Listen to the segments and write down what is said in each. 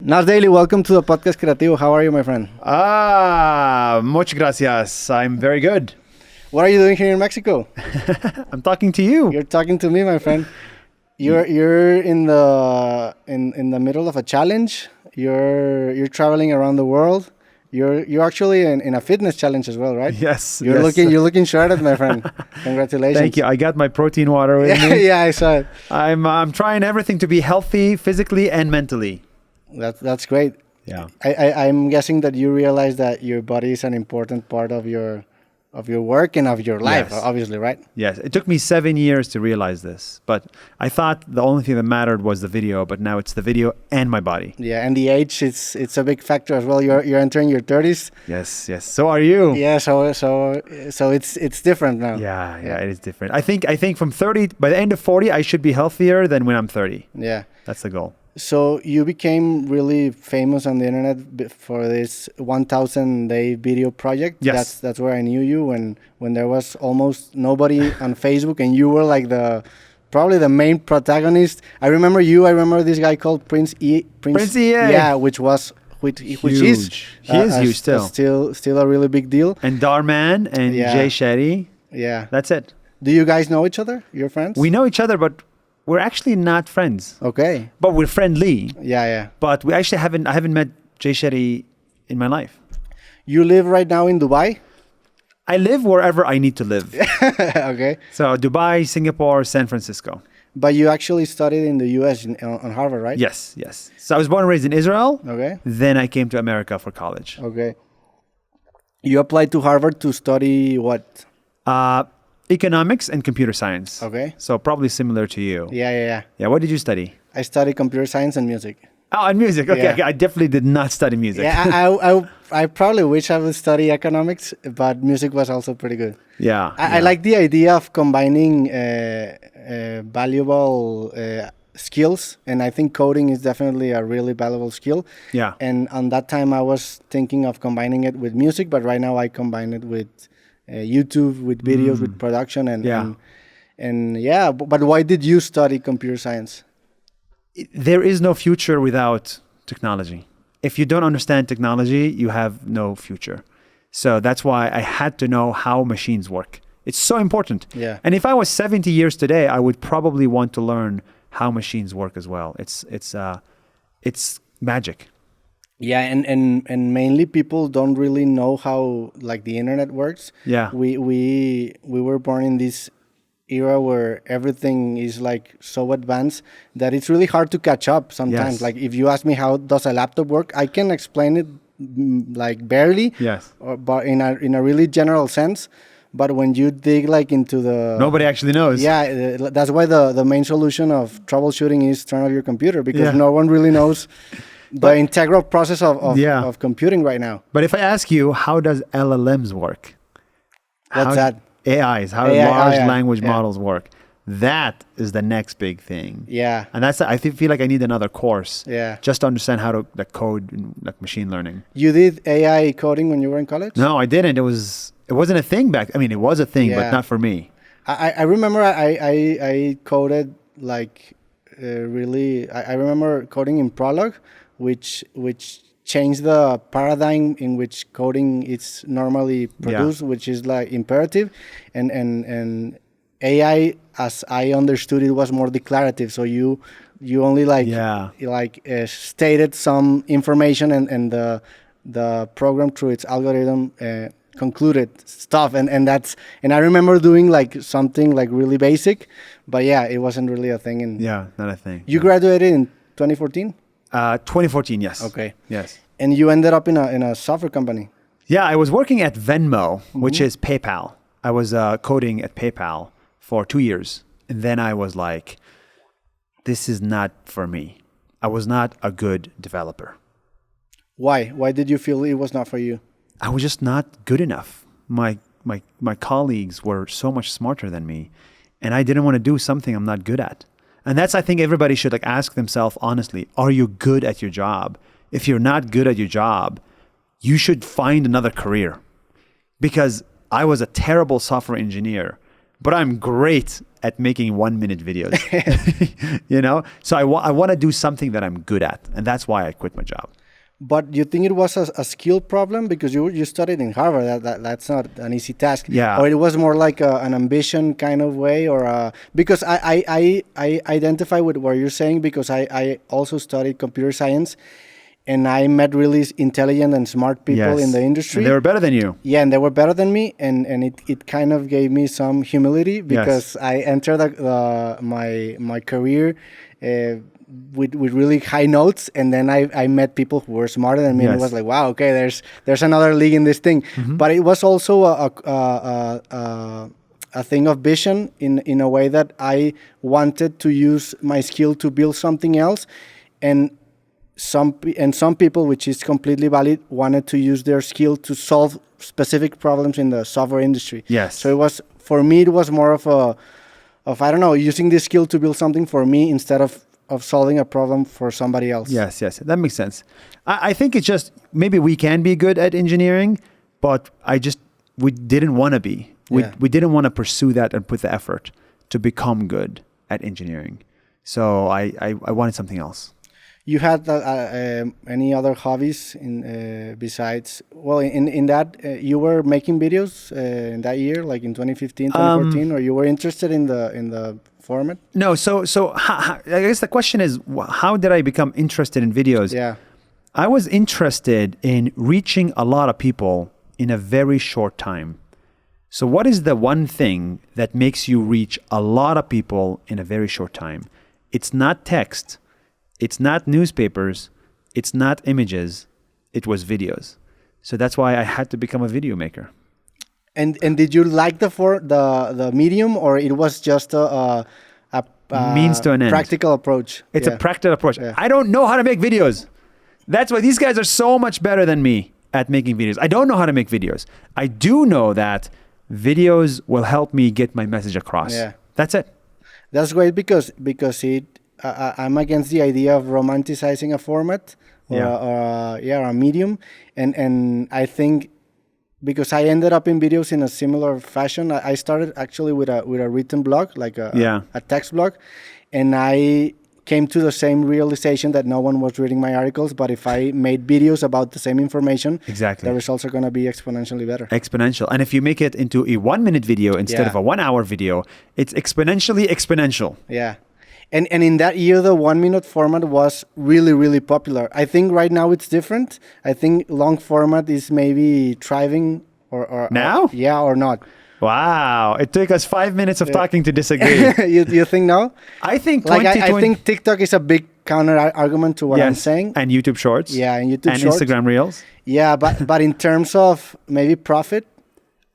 NAS Daily, welcome to the podcast Creativo. How are you, my friend? Muchas gracias. I'm very good. What are you doing here in Mexico? I'm talking to you. You're talking to me, my friend. You're in the middle of a challenge. You're traveling around the world. You're actually in a fitness challenge as well, right? Yes. You're looking shredded, my friend. Congratulations. Thank you. I got my protein water with me. Yeah, I saw it. I'm trying everything to be healthy physically and mentally. That's great. Yeah. I'm guessing that you realize that your body is an important part of your work and of your life, Yes. Obviously, right? Yes. It took me 7 years to realize this, but I thought the only thing that mattered was the video, but now it's the video and my body. Yeah, and the age, it's a big factor as well. You're entering your 30s. Yes. So are you? Yeah, so it's different now. Yeah, it is different. I think from 30, by the end of 40, I should be healthier than when I'm 30. Yeah. That's the goal. So you became really famous on the internet for this 1,000-day video project. Yes. That's where I knew you when there was almost nobody on Facebook, and you were like probably the main protagonist. I remember this guy called Prince E. Yeah, which is He is huge still a really big deal. And Darman and Jay Shetty. Yeah. That's it. Do you guys know each other? You're friends? We know each other, but we're actually not friends. Okay. But we're friendly. Yeah. But I haven't met Jay Shetty in my life. You live right now in Dubai? I live wherever I need to live. Okay. So Dubai, Singapore, San Francisco. But you actually studied in the U.S. On Harvard, right? Yes. So I was born and raised in Israel. Okay. Then I came to America for college. Okay. You applied to Harvard to study what? Economics and computer science. Okay. So probably similar to you. Yeah. Yeah, what did you study? I studied computer science and music. Oh, and music. Okay, Yeah. okay. I definitely did not study music. Yeah, I probably wish I would study economics, but music was also pretty good. Yeah. I like the idea of combining valuable skills, and I think coding is definitely a really valuable skill. Yeah. And on that time, I was thinking of combining it with music, but right now I combine it with YouTube, with videos, with production, But why did you study computer science? There is no future without technology. If you don't understand technology, you have no future. So that's why I had to know how machines work. It's so important. Yeah. And if I was 70 years today, I would probably want to learn how machines work as well. It's magic. Yeah, and mainly people don't really know how like the internet works. Yeah. We were born in this era where everything is like so advanced that it's really hard to catch up sometimes. Yes. Like if you ask me how does a laptop work, I can explain it like barely. Yes. But in a really general sense. But when you dig like into Nobody actually knows. Yeah, that's why the main solution of troubleshooting is turn off your computer, because Yeah. no one really knows the integral process of computing right now. But if I ask you, how does LLMs work? What's that? AIs, how AI, large language models work. That is the next big thing. Yeah. And I feel like I need another course. Yeah. Just to understand how to code and machine learning. You did AI coding when you were in college? No, I didn't. It wasn't a thing back. I mean, it was a thing, but not for me. I remember I coded like really. I remember coding in Prolog, which changed the paradigm in which coding is normally produced, which is like imperative, and AI, as I understood it, was more declarative. So you only stated some information, and the program through its algorithm concluded stuff, and I remember doing like something like really basic, but yeah, it wasn't really a thing. Not a thing. You graduated in 2014? 2014, yes. Okay. Yes. And you ended up in a software company. Yeah, I was working at Venmo, which is PayPal. I was coding at PayPal for 2 years. And then I was like, this is not for me. I was not a good developer. Why? Why did you feel it was not for you? I was just not good enough. My colleagues were so much smarter than me, and I didn't want to do something I'm not good at. And that's, I think everybody should ask themselves honestly, are you good at your job? If you're not good at your job, you should find another career. Because I was a terrible software engineer, but I'm great at making 1 minute videos. You know? So I want to do something that I'm good at. And that's why I quit my job. But you think it was a skill problem because you studied in Harvard? That's not an easy task. Yeah. Or it was more like an ambition kind of way, or because I identify with what you're saying because I also studied computer science, and I met really intelligent and smart people in the industry. And they were better than you. Yeah, and they were better than me, and it kind of gave me some humility because I entered my career with really high notes, and then I met people who were smarter than me, and it was like, wow, okay, there's another league in this thing. But it was also a thing of vision in a way that I wanted to use my skill to build something else, and some people, which is completely valid, wanted to use their skill to solve specific problems in the software industry. Yes. So it was, for me, it was more of I don't know, using this skill to build something for me instead of solving a problem for somebody else. Yes, that makes sense. I think it's just, maybe we can be good at engineering, but we didn't want to be. We didn't want to pursue that and put the effort to become good at engineering. So I wanted something else. You had any other hobbies besides, well, in that you were making videos in that year, like in 2015, 2014, or you were interested in the format? No, so I guess the question is, how did I become interested in videos? Yeah. I was interested in reaching a lot of people in a very short time. So what is the one thing that makes you reach a lot of people in a very short time? It's not text. It's not newspapers. It's not images. It was videos. So that's why I had to become a video maker. And did you like the medium, or it was just a means to an end, practical approach? It's a practical approach. Yeah. I don't know how to make videos. That's why these guys are so much better than me at making videos. I don't know how to make videos. I do know that videos will help me get my message across. Yeah. That's it. That's great because I'm against the idea of romanticizing a format or a medium, and I think because I ended up in videos in a similar fashion. I started actually with a written blog, like a text blog, and I came to the same realization that no one was reading my articles, but if I made videos about the same information, the results are going to be exponentially better. Exponential. And if you make it into a 1 minute video instead of a 1 hour video, it's exponentially exponential. Yeah. And in that year, the 1 minute format was really, really popular. I think right now it's different. I think long format is maybe thriving or now? Or not. Wow. It took us 5 minutes of talking to disagree. You think no? I think I think TikTok is a big counter argument to what I'm saying. And YouTube Shorts. Yeah, and YouTube and Shorts. Instagram Reels. Yeah, but in terms of maybe profit.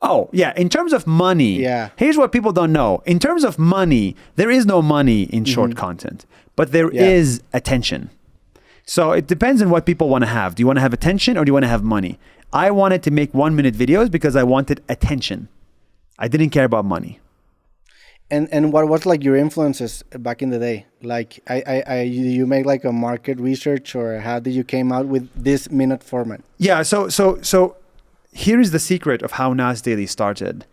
Oh, yeah. In terms of money, here's what people don't know. In terms of money, there is no money in short content, but there is attention. So it depends on what people want to have. Do you want to have attention or do you want to have money? I wanted to make 1 minute videos because I wanted attention. I didn't care about money. And what was like your influences back in the day? Like you make like a market research, or how did you came out with this minute format? Yeah, so here is the secret of how NAS Daily started.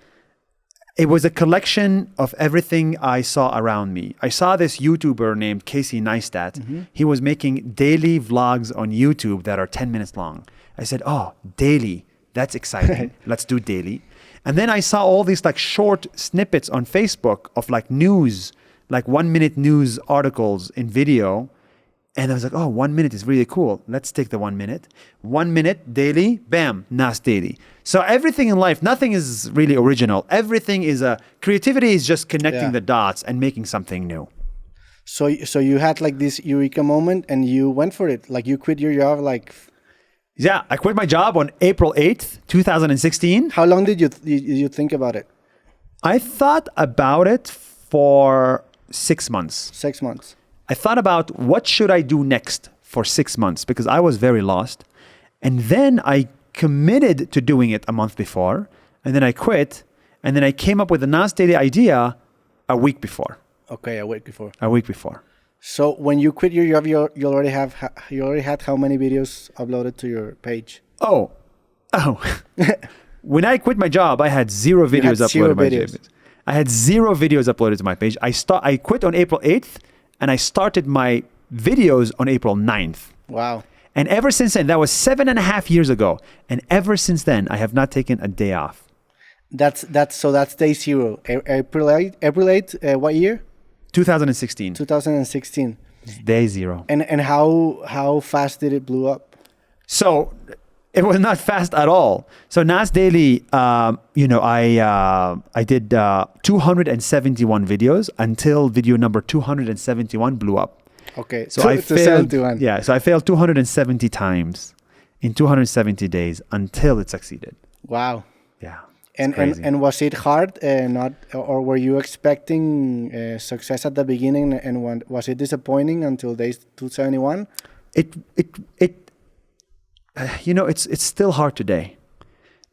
It was a collection of everything I saw around me. I saw this YouTuber named Casey Neistat. He was making daily vlogs on YouTube that are 10 minutes long. I said, oh, daily, that's exciting. Let's do daily. And then I saw all these like short snippets on Facebook of like news, like 1 minute news articles in video. And I was like, oh, 1 minute is really cool. Let's take the 1 minute. 1 minute daily, bam, NAS Daily. So everything in life, nothing is really original. Everything is creativity is just connecting the dots and making something new. So you had like this eureka moment and you went for it. Like you quit your job like... Yeah, I quit my job on April 8th, 2016. How long did you think about it? I thought about it for 6 months. 6 months. I thought about what should I do next for 6 months because I was very lost. And then I committed to doing it a month before. And then I quit. And then I came up with the NAS Daily idea a week before. Okay, a week before. A week before. So when you quit your job, you already had how many videos uploaded to your page? Oh. When I quit my job, I had 0 videos uploaded. I had 0 videos uploaded to my page. I quit on April 8th, and I started my videos on April 9th. Wow. And ever since then, that was 7.5 years ago. And ever since then, I have not taken a day off. That's day 0. April 8, what year? 2016. 2016. Day 0. And how fast did it blow up? So it was not fast at all. So NAS Daily, I did 271 videos until video number 271 blew up. Okay, so I failed. 71. Yeah, so I failed 270 times in 270 days until it succeeded. Wow. Yeah. And was it hard? Or were you expecting success at the beginning? And was it disappointing until day 271? It's still hard today.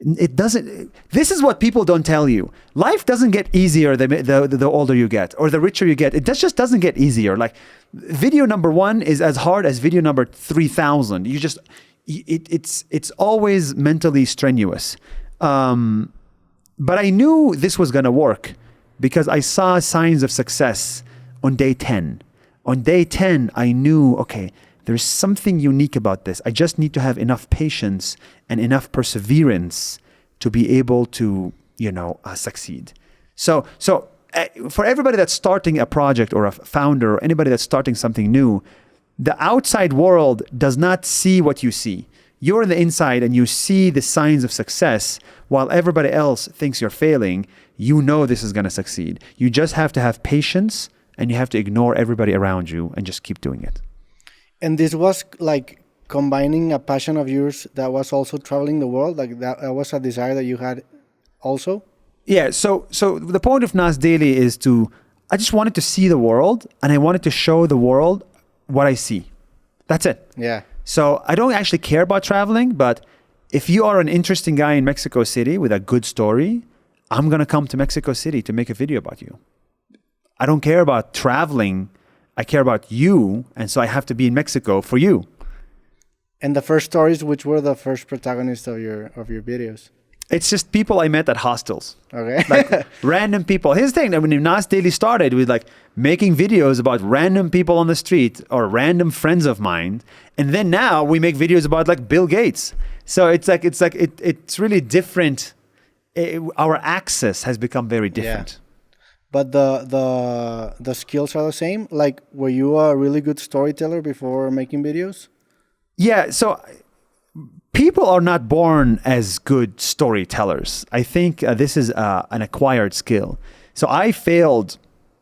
It doesn't. This is what people don't tell you. Life doesn't get easier the older you get or the richer you get. It just doesn't get easier. Like video number 1 is as hard as video number 3,000. It's always mentally strenuous. But I knew this was gonna work because I saw signs of success on day 10. On day 10, I knew, okay, there's something unique about this. I just need to have enough patience and enough perseverance to be able to, succeed. So for everybody that's starting a project or a founder or anybody that's starting something new, the outside world does not see what you see. You're on the inside and you see the signs of success while everybody else thinks you're failing. You know this is going to succeed. You just have to have patience and you have to ignore everybody around you and just keep doing it. And this was like combining a passion of yours that was also traveling the world? Like that was a desire that you had also? Yeah, so the point of NAS Daily is I just wanted to see the world and I wanted to show the world what I see. That's it. Yeah. So I don't actually care about traveling, but if you are an interesting guy in Mexico City with a good story, I'm going to come to Mexico City to make a video about you. I don't care about traveling. I care about you. And so I have to be in Mexico for you. And the first stories, which were the first protagonists of your videos? It's just people I met at hostels. Okay. Like random people. Here's the thing. When NAS Daily started with like making videos about random people on the street or random friends of mine. And then now we make videos about like Bill Gates. So it's really different. Our access has become very different. Yeah. But the skills are the same? Like, were you a really good storyteller before making videos? Yeah, so people are not born as good storytellers. I think this is an acquired skill. So I failed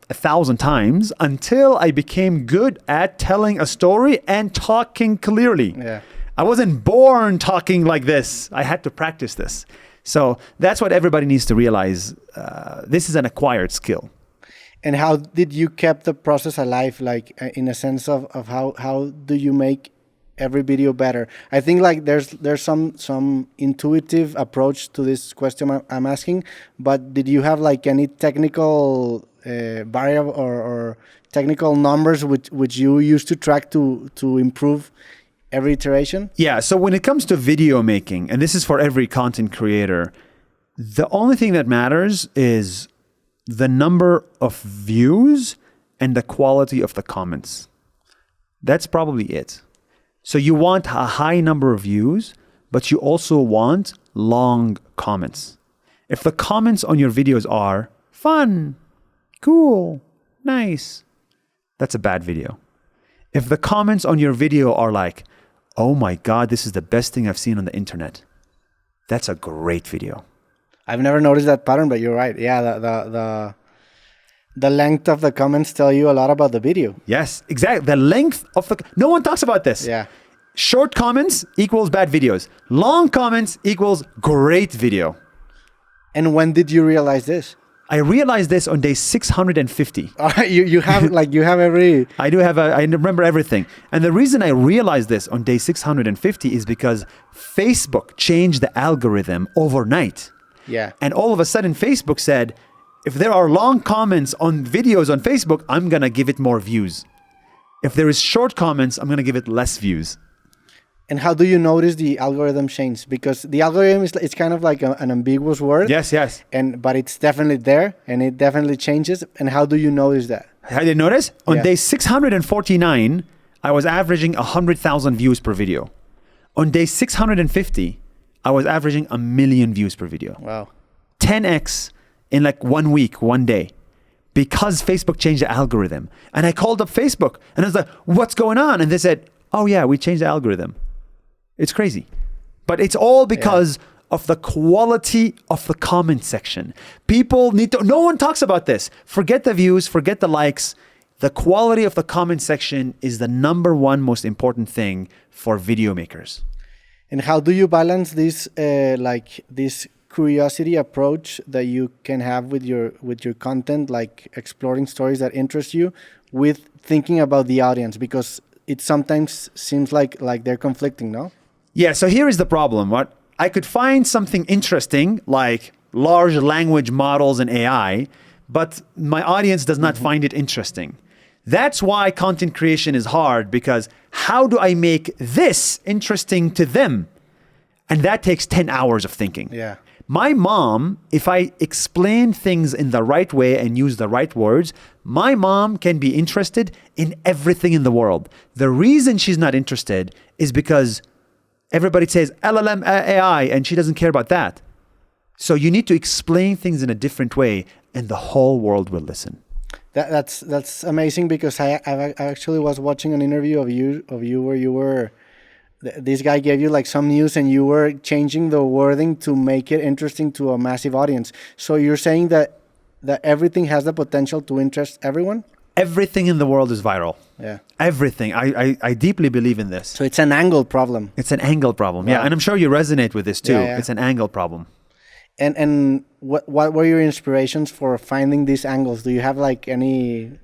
1,000 times until I became good at telling a story and talking clearly. Yeah. I wasn't born talking like this. I had to practice this. So that's what everybody needs to realize. This is an acquired skill. And how did you keep the process alive? Like in a sense of how do you make every video better? I think like there's some intuitive approach to this question I'm asking, but did you have like any technical variable or technical numbers which you used to track to improve every iteration? Yeah, so when it comes to video making, and this is for every content creator, the only thing that matters is the number of views and the quality of the comments. That's probably it. So you want a high number of views, but you also want long comments. If the comments on your videos are fun, cool, nice, that's a bad video. If the comments on your video are like, oh my God, this is the best thing I've seen on the internet, that's a great video. I've never noticed that pattern, but you're right. Yeah, the length of the comments tell you a lot about the video. Yes, exactly. The length of no one talks about this. Yeah. Short comments equals bad videos. Long comments equals great video. And when did you realize this? I realized this on day 650. You have like you have every. I remember everything. And the reason I realized this on day 650 is because Facebook changed the algorithm overnight. Yeah. And all of a sudden Facebook said, if there are long comments on videos on Facebook, I'm going to give it more views. If there is short comments, I'm going to give it less views. And how do you notice the algorithm change? Because the algorithm is it's kind of like an ambiguous word. Yes, yes. But it's definitely there, and it definitely changes. And how do you notice that? How did you notice? On Yeah. day 649, I was averaging 100,000 views per video. On day 650, I was averaging 1 million views per video. Wow. 10x in like 1 week, 1 day. Because Facebook changed the algorithm. And I called up Facebook and I was like, what's going on? And they said, oh yeah, we changed the algorithm. It's crazy. But it's all because of the quality of the comment section. People need to, no one talks about this. Forget the views, forget the likes. The quality of the comment section is the number one most important thing for video makers. And how do you balance this this curiosity approach that you can have with your content, like exploring stories that interest you, with thinking about the audience? Because it sometimes seems like they're conflicting, no? Yeah, so here is the problem. What I could find something interesting like large language models and AI, but my audience does not find it interesting. That's why content creation is hard, because how do I make this interesting to them? And that takes 10 hours of thinking. Yeah. My mom, if I explain things in the right way and use the right words, my mom can be interested in everything in the world. The reason she's not interested is because everybody says LLM AI and she doesn't care about that. So you need to explain things in a different way and the whole world will listen. That's amazing, because I actually was watching an interview of you where you were, this guy gave you like some news and you were changing the wording to make it interesting to a massive audience. So you're saying that everything has the potential to interest everyone? Everything in the world is viral. Yeah. Everything. I deeply believe in this. So it's an angle problem. It's an angle problem. Wow. Yeah. And I'm sure you resonate with this too. Yeah. It's an angle problem. And what were your inspirations for finding these angles? Do you have like anyone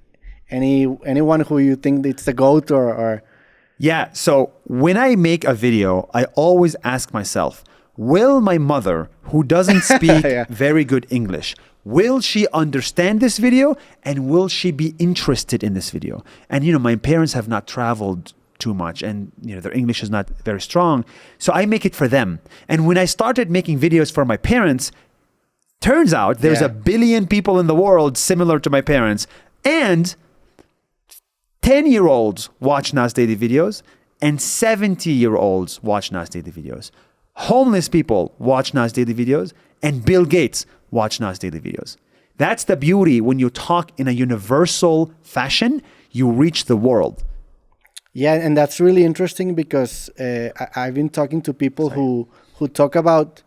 who you think it's the GOAT or? Yeah. So when I make a video, I always ask myself, will my mother, who doesn't speak very good English, will she understand this video and will she be interested in this video? And, my parents have not traveled too much and, their English is not very strong. So I make it for them. And when I started making videos for my parents, turns out there's 1 billion people in the world similar to my parents. And 10-year-olds watch NAS Daily videos and 70-year-olds watch NAS Daily videos. Homeless people watch NAS Daily videos and Bill Gates watch NAS Daily videos. That's the beauty. When you talk in a universal fashion, you reach the world. Yeah, and that's really interesting, because I've been talking to people who talk about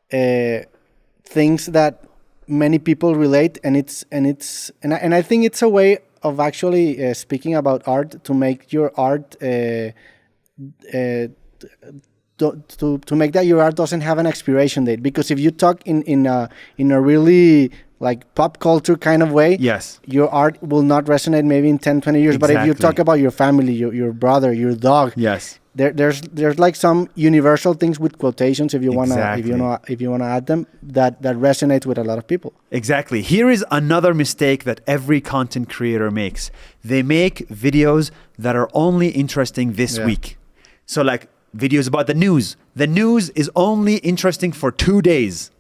things that many people relate, and I think it's a way of actually speaking about art, to make your art to make that your art doesn't have an expiration date. Because if you talk in a really like pop culture kind of way, yes, your art will not resonate maybe in 10, 20 years. Exactly. But if you talk about your family, your brother, your dog, yes, there's like some universal things with quotations, if you wanna add them, that resonates with a lot of people. Exactly. Here is another mistake that every content creator makes. They make videos that are only interesting this week. So like videos about the news. The news is only interesting for 2 days.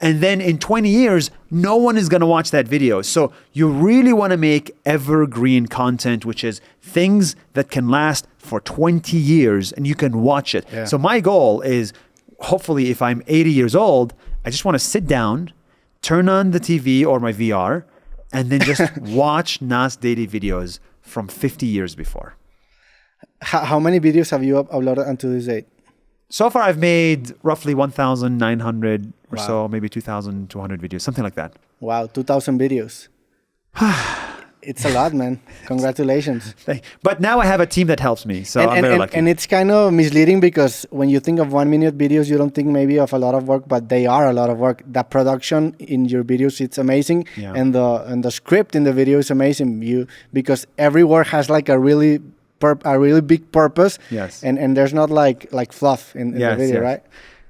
And then in 20 years, no one is going to watch that video. So you really want to make evergreen content, which is things that can last for 20 years and you can watch it. Yeah. So my goal is, hopefully if I'm 80 years old, I just want to sit down, turn on the TV or my VR, and then just watch NAS Daily videos from 50 years before. How many videos have you uploaded until this date? So far, I've made roughly 1,900 or Wow. so, maybe 2,200 videos, something like that. Wow, 2,000 videos. It's a lot, man. Congratulations. But now I have a team that helps me, so I'm very lucky. And it's kind of misleading, because when you think of 1 minute videos, you don't think maybe of a lot of work, but they are a lot of work. The production in your videos, it's amazing, and the script in the video is amazing. Because every word has like a really big purpose. Yes. And there's not like fluff in the video, right?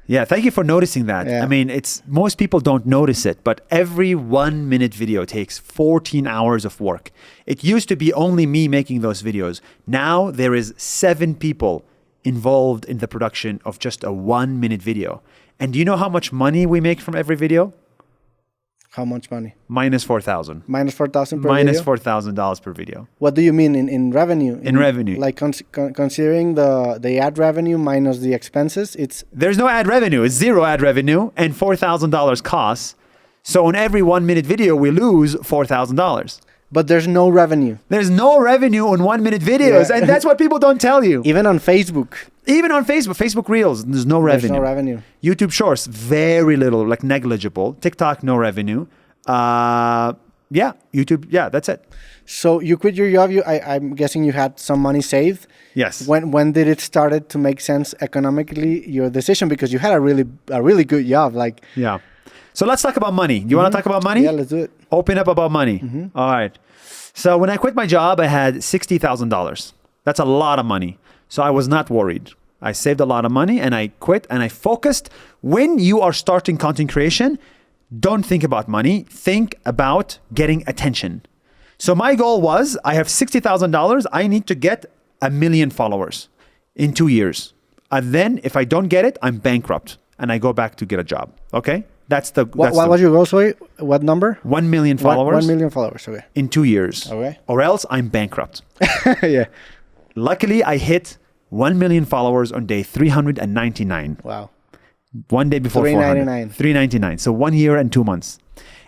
Yeah, thank you for noticing that. Yeah. I mean, most people don't notice it, but every 1 minute video takes 14 hours of work. It used to be only me making those videos. Now there is 7 people involved in the production of just a 1-minute video. And do you know how much money we make from every video? How much money? Minus 4,000. Minus 4,000 per Minus video? $4,000 per video. What do you mean in revenue? In revenue. Like considering the ad revenue minus the expenses, There's no ad revenue. It's zero ad revenue and $4,000 costs. So on every 1-minute video, we lose $4,000. but there's no revenue. There's no revenue on 1-minute videos. Yeah. And that's what people don't tell you. Even on Facebook. Even on Facebook Reels, there's no revenue. There's no revenue. YouTube Shorts, very little, like negligible. TikTok, no revenue. YouTube, that's it. So you quit your job. I'm guessing you had some money saved. Yes. When did it started to make sense economically, your decision? Because you had a really good job. Like, yeah. So let's talk about money. You want to talk about money? Yeah, let's do it. Open up about money. All right. So when I quit my job, I had $60,000. That's a lot of money. So I was not worried. I saved a lot of money and I quit and I focused. When you are starting content creation, don't think about money. Think about getting attention. So my goal was, I have $60,000. I need to get 1 million followers in 2 years. And then if I don't get it, I'm bankrupt and I go back to get a job. Okay? What was your goal? Sorry, what number? 1 million followers. 1 million followers. Okay. In 2 years. Okay. Or else I'm bankrupt. Yeah. Luckily, I hit 1 million followers on day 399. Wow. One day before 400. 399. So 1 year and 2 months.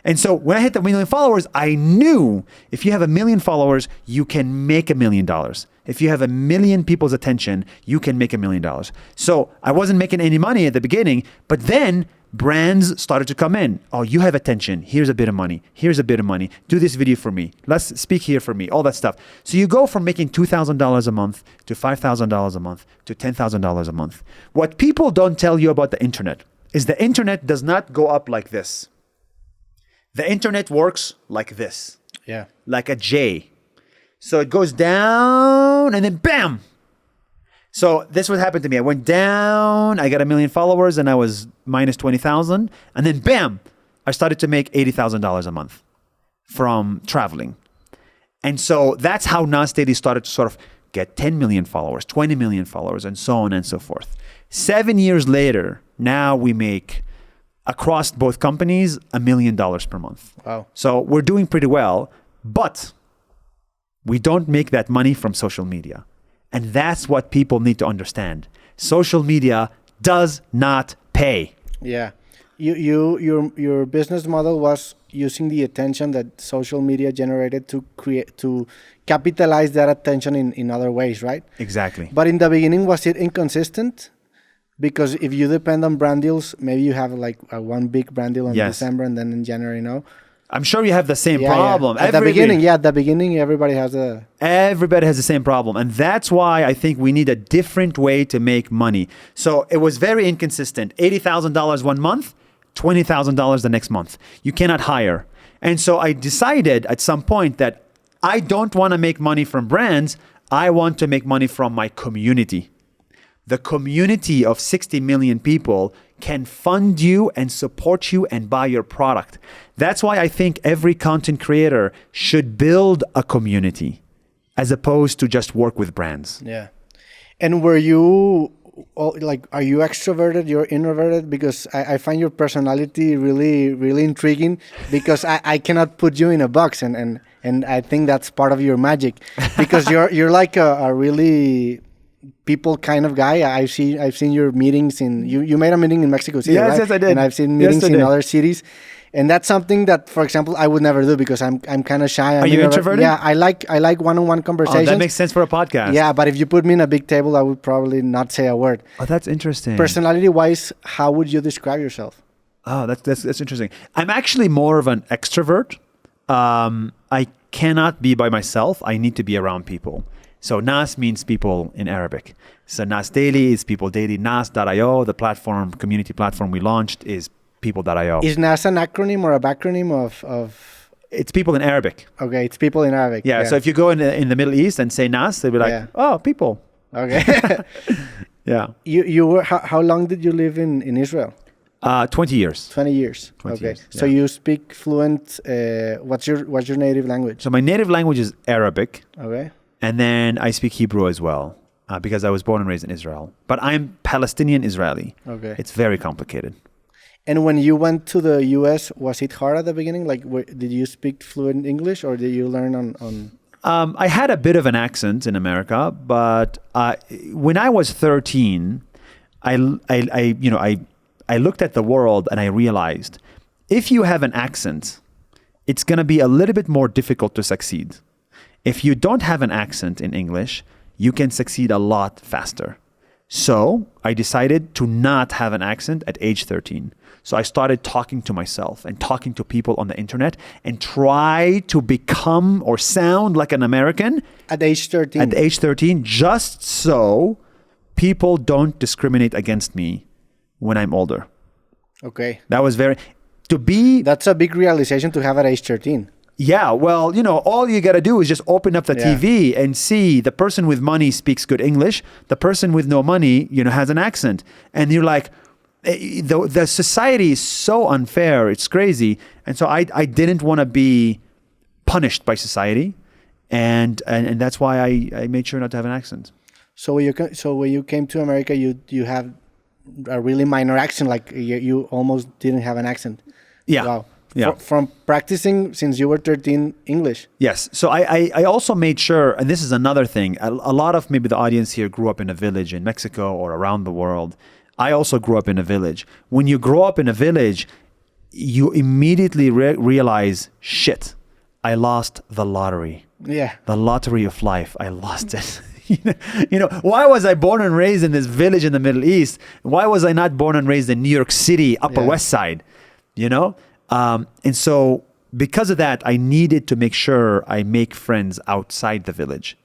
And so when I hit the 1 million followers, I knew if you have 1 million followers, you can make $1 million. If you have 1 million people's attention, you can make $1 million. So I wasn't making any money at the beginning, but then brands started to come in. Oh, you have attention. Here's a bit of money. Here's a bit of money. Do this video for me. Let's speak here for me. All that stuff. So you go from making $2,000 a month to $5,000 a month to $10,000 a month. What people don't tell you about the internet is the internet does not go up like this. The internet works like this. Yeah. Like a J. So it goes down and then bam. So this would happen to me. I went down, I got 1 million followers and I was minus 20,000. And then bam, I started to make $80,000 a month from traveling. And so that's how NAS Daily started to sort of get 10 million followers, 20 million followers, and so on and so forth. 7 years later, now we make, across both companies, $1 million per month. Wow. So we're doing pretty well, but we don't make that money from social media. And that's what people need to understand. Social media does not pay. Yeah. Your business model was using the attention that social media generated to capitalize that attention in other ways, right? Exactly. But in the beginning, was it inconsistent? Because if you depend on brand deals, maybe you have like one big brand deal in December and then in January, no? I'm sure you have the same problem. Yeah. At the beginning, everybody has the same problem. And that's why I think we need a different way to make money. So it was very inconsistent. $80,000 one month, $20,000 the next month. You cannot hire. And so I decided at some point that I don't want to make money from brands. I want to make money from my community. The community of 60 million people can fund you and support you and buy your product. That's why I think every content creator should build a community as opposed to just work with brands. Yeah. And were you, are you extroverted, you're introverted? Because I find your personality really, really intriguing because I cannot put you in a box and I think that's part of your magic because you're like a really people kind of guy. I've seen your meetings you made a meeting in Mexico City, right? Yes, I did. And I've seen meetings in other cities. And that's something that, for example, I would never do because I'm kind of shy. Are you introverted? Yeah, I like one-on-one conversations. Oh, that makes sense for a podcast. Yeah, but if you put me in a big table, I would probably not say a word. Oh, that's interesting. Personality-wise, how would you describe yourself? Oh, that's interesting. I'm actually more of an extrovert. I cannot be by myself. I need to be around people. So NAS means people in Arabic. So NAS Daily is people daily. NAS.io, the community platform we launched, is people.io. Is NAS an acronym or a backronym of? It's people in Arabic. Okay, it's people in Arabic. Yeah. So if you go in the Middle East and say NAS, they'll be like, oh, people. Okay. Yeah. You were how long did you live in Israel? 20 years. 20 years. 20 okay. years, yeah. So you speak fluent. What's your native language? So my native language is Arabic. Okay. And then I speak Hebrew as well. because I was born and raised in Israel. But I'm Palestinian Israeli. Okay. It's very complicated. And when you went to the U.S., was it hard at the beginning? Like, did you speak fluent English, or did you learn on? I had a bit of an accent in America, but when I was 13, I looked at the world and I realized if you have an accent, it's going to be a little bit more difficult to succeed. If you don't have an accent in English, you can succeed a lot faster. So I decided to not have an accent at age 13. So I started talking to myself and talking to people on the internet and try to become or sound like an American. At age 13? At age 13, just so people don't discriminate against me when I'm older. Okay. That was That's a big realization to have at age 13. Yeah, well, all you got to do is just open up the TV and see the person with money speaks good English. The person with no money, has an accent. And you're like, the society is so unfair. It's crazy. And so I didn't want to be punished by society. And that's why I made sure not to have an accent. So when you came to America, you have a really minor accent, like you almost didn't have an accent. Yeah. Wow. Yeah. From practicing since you were 13 English. Yes. So I also made sure, and this is another thing, a lot of maybe the audience here grew up in a village in Mexico or around the world. I also grew up in a village. When you grow up in a village, you immediately realize, shit, I lost the lottery. Yeah. The lottery of life. I lost it. Why was I born and raised in this village in the Middle East? Why was I not born and raised in New York City, Upper West Side? And so because of that, I needed to make sure I make friends outside the village.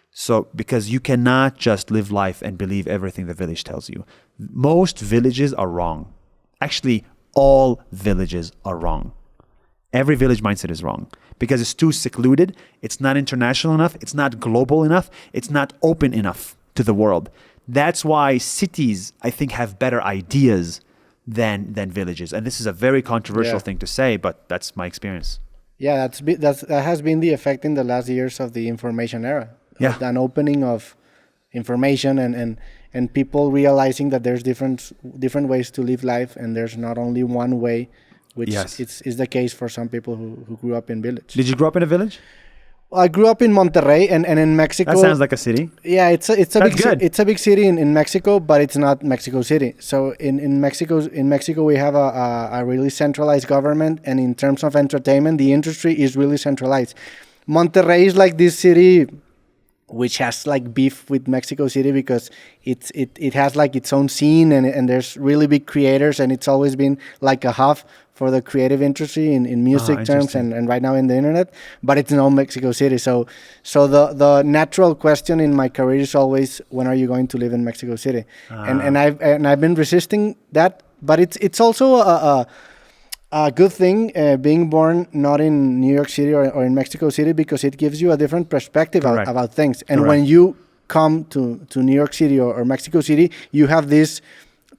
So because you cannot just live life and believe everything the village tells you. Most villages are wrong. Actually, all villages are wrong. Every village mindset is wrong because it's too secluded. It's not international enough. It's not global enough. It's not open enough to the world. That's why cities, I think, have better ideas than villages. And this is a very controversial thing to say, but that's my experience. Yeah, that has been the effect in the last years of the information era. Yeah. An opening of information and people realizing that there's different ways to live life, and there's not only one way, which is the case for some people who grew up in village. Did you grow up in a village? I grew up in Monterrey and in Mexico. That sounds like a city. Yeah, it's a big city in Mexico, but it's not Mexico City. So in Mexico we have a really centralized government, and in terms of entertainment, the industry is really centralized. Monterrey is like this city which has like beef with Mexico City because it has like its own scene and there's really big creators, and it's always been like a hub for the creative industry in music terms and right now in the internet, but it's not Mexico City. So the natural question in my career is always, when are you going to live in Mexico City? And I've been resisting that, but it's also a good thing being born not in New York City or in Mexico City, because it gives you a different perspective about things. And when you come to New York City or Mexico City, you have this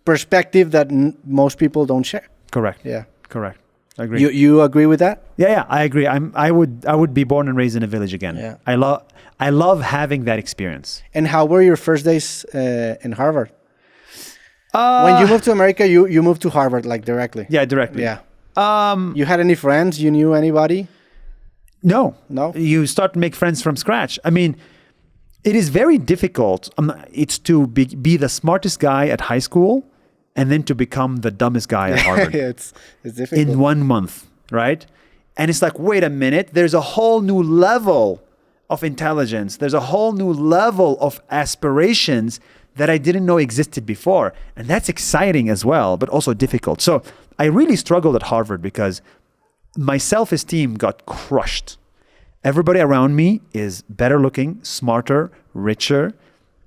perspective that most people don't share. Correct. Yeah. Correct. I agree. You agree with that? Yeah, I agree. I would be born and raised in a village again. Yeah. I love having that experience. And how were your first days in Harvard? When you moved to America, you moved to Harvard like directly. Yeah, directly. Yeah. You had any friends? You knew anybody? No. You start to make friends from scratch. I mean, it is very difficult. It's to be the smartest guy at high school and then to become the dumbest guy at Harvard. Yeah, it's difficult. In 1 month, right? And it's like, wait a minute, there's a whole new level of intelligence. There's a whole new level of aspirations that I didn't know existed before. And that's exciting as well, but also difficult. So I really struggled at Harvard because my self-esteem got crushed. Everybody around me is better looking, smarter, richer,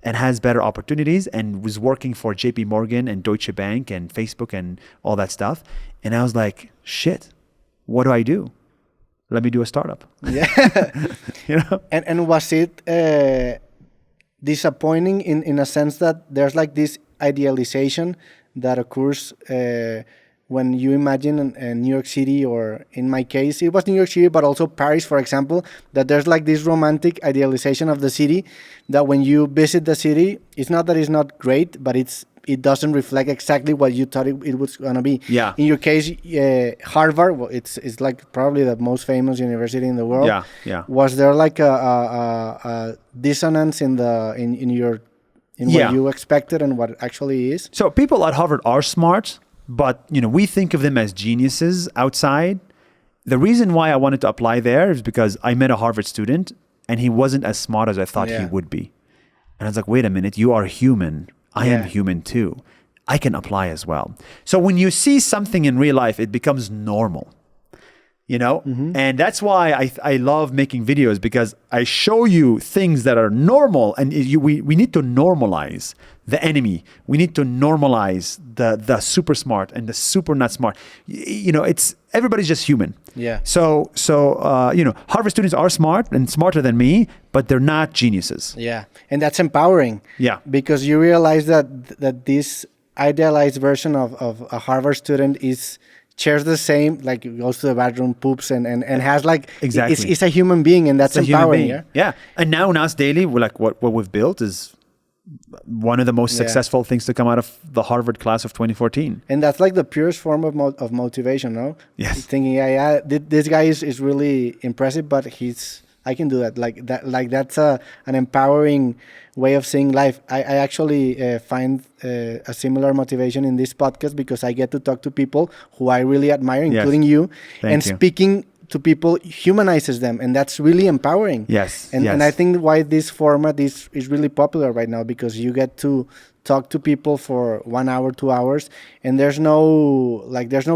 and has better opportunities, and was working for JP Morgan and Deutsche Bank and Facebook and all that stuff. And I was like, shit, what do I do? Let me do a startup. Yeah. And was it disappointing in a sense that there's like this idealization that occurs when you imagine New York City, or in my case, it was New York City, but also Paris, for example, that there's like this romantic idealization of the city, that when you visit the city, it's not that it's not great, but it doesn't reflect exactly what you thought it was going to be. Yeah. In your case, Harvard, well, it's like probably the most famous university in the world. Yeah, yeah. Was there like a dissonance in what you expected and what actually is? So people at Harvard are smart, but we think of them as geniuses outside. The reason why I wanted to apply there is because I met a Harvard student and he wasn't as smart as I thought he would be. And I was like, wait a minute, you are human. I am human too. I can apply as well. So when you see something in real life, it becomes normal. And that's why I love making videos, because I show you things that are normal, and we need to normalize the enemy. We need to normalize the super smart and the super not smart. It's everybody's just human. Yeah. So Harvard students are smart and smarter than me, but they're not geniuses. Yeah, and that's empowering. Yeah. Because you realize that this idealized version of a Harvard student shares the same, like goes to the bathroom, poops, and has like exactly. It's a human being, and that's empowering. Yeah. And now NAS Daily, like what we've built is one of the most successful things to come out of the Harvard class of 2014. And that's like the purest form of motivation, no? Yes. Thinking, this guy is really impressive, but I can do that. Like that's an empowering way of seeing life. I actually find a similar motivation in this podcast, because I get to talk to people who I really admire, including you. Thank you. Speaking to people humanizes them, and that's really empowering. Yes. And I think why this format is really popular right now, because you get to talk to people for 1 hour, 2 hours, and there's no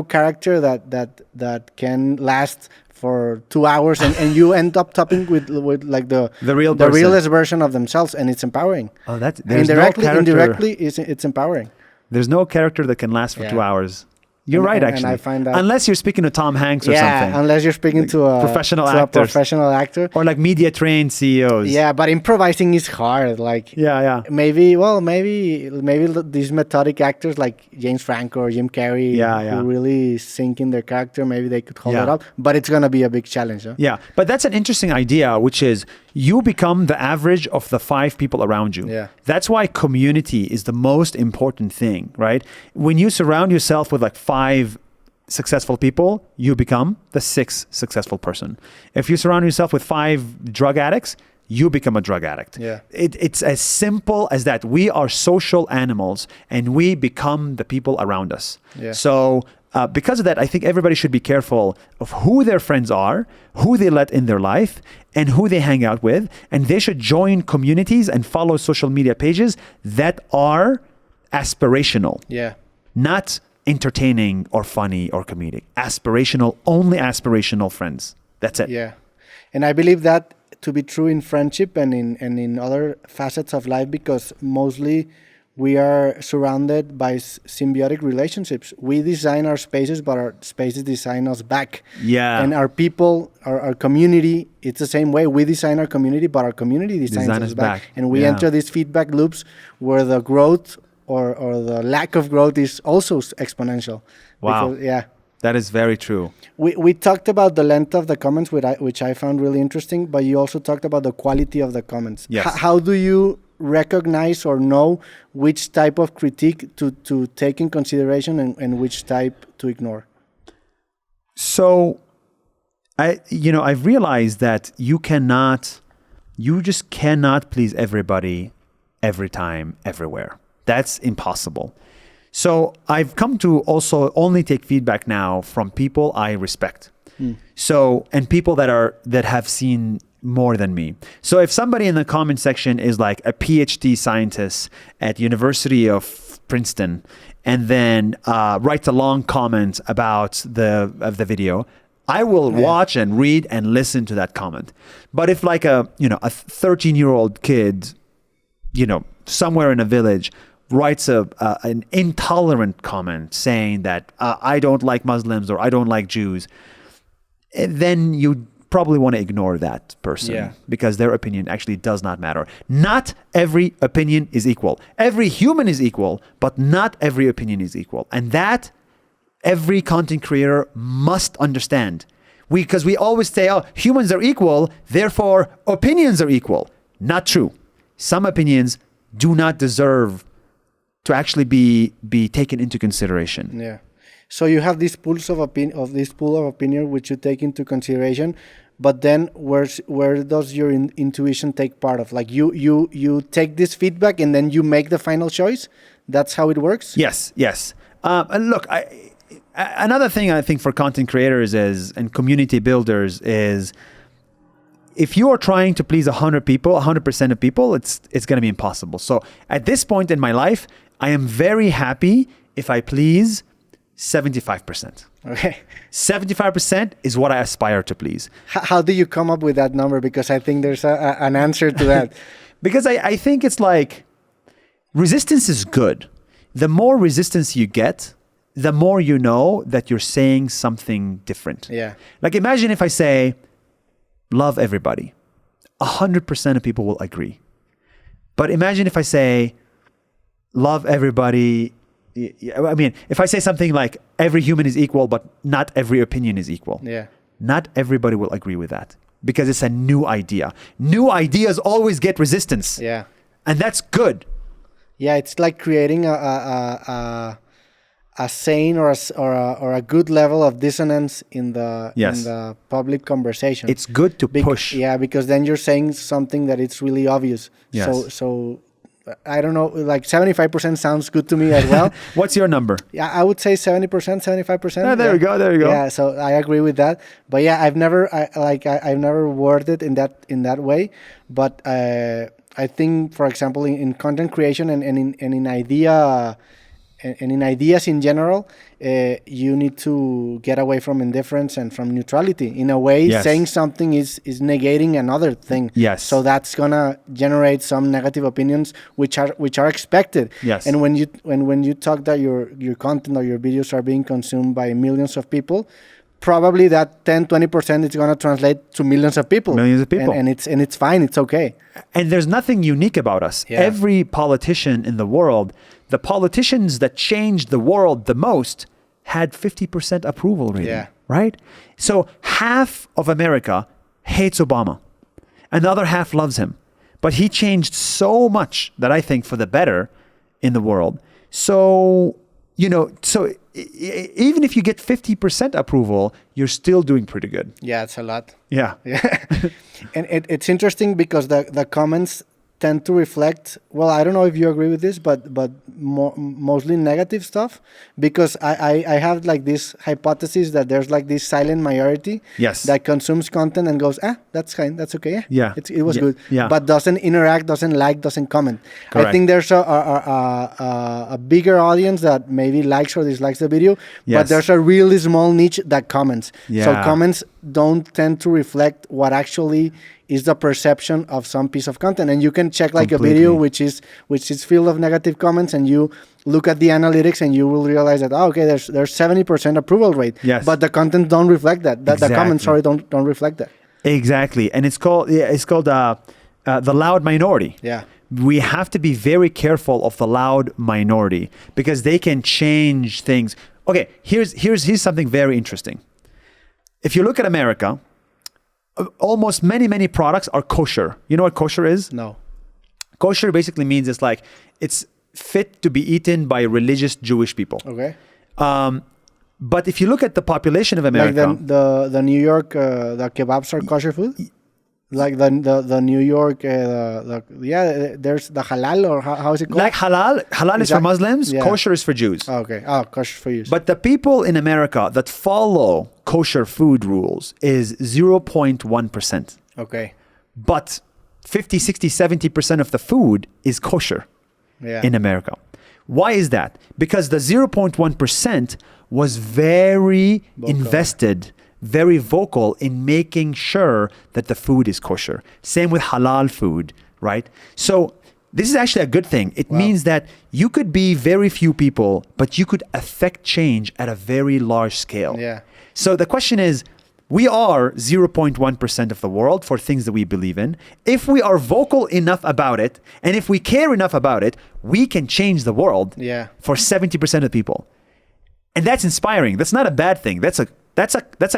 character that can last for 2 hours, and you end up talking with like the realest version of themselves, and it's empowering. Oh, that's indirectly it's empowering. There's no character that can last for 2 hours. You're right, actually. And I find that, unless you're speaking to Tom Hanks or something. Yeah, unless you're speaking to a professional actor. Or like media trained CEOs. Yeah, but improvising is hard. Like maybe these methodic actors like James Franco or Jim Carrey who really sink in their character, maybe they could hold it up. But it's going to be a big challenge. Huh? Yeah, but that's an interesting idea, which is you become the average of the 5 people around you. Yeah. That's why community is the most important thing, right? When you surround yourself with like 5 successful people, you become the 6th successful person. If you surround yourself with 5 drug addicts, you become a drug addict. Yeah. It's as simple as that. We are social animals, and we become the people around us. Yeah. So because of that, I think everybody should be careful of who their friends are, who they let in their life, and who they hang out with. And they should join communities and follow social media pages that are aspirational. Yeah. Not entertaining or funny or comedic. Aspirational, only aspirational friends. That's it. Yeah. And I believe that to be true in friendship and in other facets of life, because mostly we are surrounded by symbiotic relationships. We design our spaces, but our spaces design us back. Yeah. And our people, our community, it's the same way. We design our community, but our community designs us back. And we enter these feedback loops where the growth or the lack of growth is also exponential. Wow. Because, that is very true. We talked about the length of the comments, which I found really interesting, but you also talked about the quality of the comments. Yes. How do you recognize or know which type of critique to take in consideration and which type to ignore? So, I've realized that you just cannot please everybody every time, everywhere. That's impossible. So I've come to also only take feedback now from people I respect. So, and people that have seen more than me. So if somebody in the comment section is like a PhD scientist at University of Princeton, and then writes a long comment about the video, I will watch and read and listen to that comment. But if like a 13-year-old kid, somewhere in a village writes an intolerant comment saying that I don't like Muslims or I don't like Jews, then you probably want to ignore that person because their opinion actually does not matter. Not every opinion is equal. Every human is equal, but not every opinion is equal. And that every content creator must understand. Because we always say, oh, humans are equal, therefore opinions are equal. Not true. Some opinions do not deserve to actually be taken into consideration. Yeah. So you have this pool of opinion which you take into consideration, but then where does your intuition take part of? Like you take this feedback and then you make the final choice. That's how it works. Yes. And look, another thing I think for content creators and community builders is, if you are trying to please 100 people, 100% of people, it's going to be impossible. So at this point in my life, I am very happy if I please 75%. Okay. 75% is what I aspire to please. How do you come up with that number? Because I think there's an answer to that. Because I think it's like, resistance is good. The more resistance you get, the more you know that you're saying something different. Yeah. Like, imagine if I say, love everybody. 100% of people will agree. But imagine if I say, love everybody. I mean, if I say something like, every human is equal, but not every opinion is equal. Yeah. Not everybody will agree with that, because it's a new idea. New ideas always get resistance. Yeah. And that's good. Yeah, it's like creating a sane or a good level of dissonance in the public conversation. It's good to push. Yeah, because then you're saying something that it's really obvious. Yes. So I don't know, like 75% sounds good to me as well. What's your number? Yeah, I would say 70%, 75%. Oh, there you go. Yeah, so I agree with that. But yeah, I've never worded in that way. But I think, for example, in content creation and in idea. And in ideas in general, you need to get away from indifference and from neutrality. In a way, saying something is negating another thing. Yes. So that's gonna generate some negative opinions, which are expected. Yes. And when you talk that your content or your videos are being consumed by millions of people, probably that 10-20% is gonna translate to millions of people. Millions of people. And it's fine. It's okay. And there's nothing unique about us. Yeah. Every politician in the world, the politicians that changed the world the most had 50% approval rating. Yeah. Right? So half of America hates Obama and the other half loves him. But he changed so much that I think for the better in the world. So, even if you get 50% approval, you're still doing pretty good. Yeah, it's a lot. Yeah. And it's interesting because the comments tend to reflect, well, I don't know if you agree with this, but mostly negative stuff, because I have like this hypothesis that there's like this silent majority that consumes content and goes, that's fine, that's okay, it was good, but doesn't interact, doesn't comment. Correct. I think there's a bigger audience that maybe likes or dislikes the video, but there's a really small niche that comments. So comments don't tend to reflect what actually is the perception of some piece of content. And you can check like a video which is filled of negative comments, and you look at the analytics and you will realize that there's 70% approval rate. Yes. But the content don't reflect that. The comments don't reflect that. Exactly. And it's called the loud minority. Yeah. We have to be very careful of the loud minority, because they can change things. Okay, here's something very interesting. If you look at America, almost many products are kosher. You know what kosher is? No. Kosher basically means it's fit to be eaten by religious Jewish people. Okay. But if you look at the population of America, like the New York the kebabs are kosher food. Like the New York there's the halal, or how is it called? Like halal is for Muslims, kosher is for Jews. Okay. Kosher for Jews. But the people in America that follow kosher food rules is 0.1%. Okay. But 50, 60, 70% of the food is kosher in America. Why is that? Because the 0.1% was very invested, very vocal in making sure that the food is kosher. Same with halal food, right? So this is actually a good thing. It means that you could be very few people, but you could affect change at a very large scale. Yeah. So the question is, we are 0.1% of the world for things that we believe in. If we are vocal enough about it, and if we care enough about it, we can change the world for 70% of people. And that's inspiring. That's not a bad thing. That's like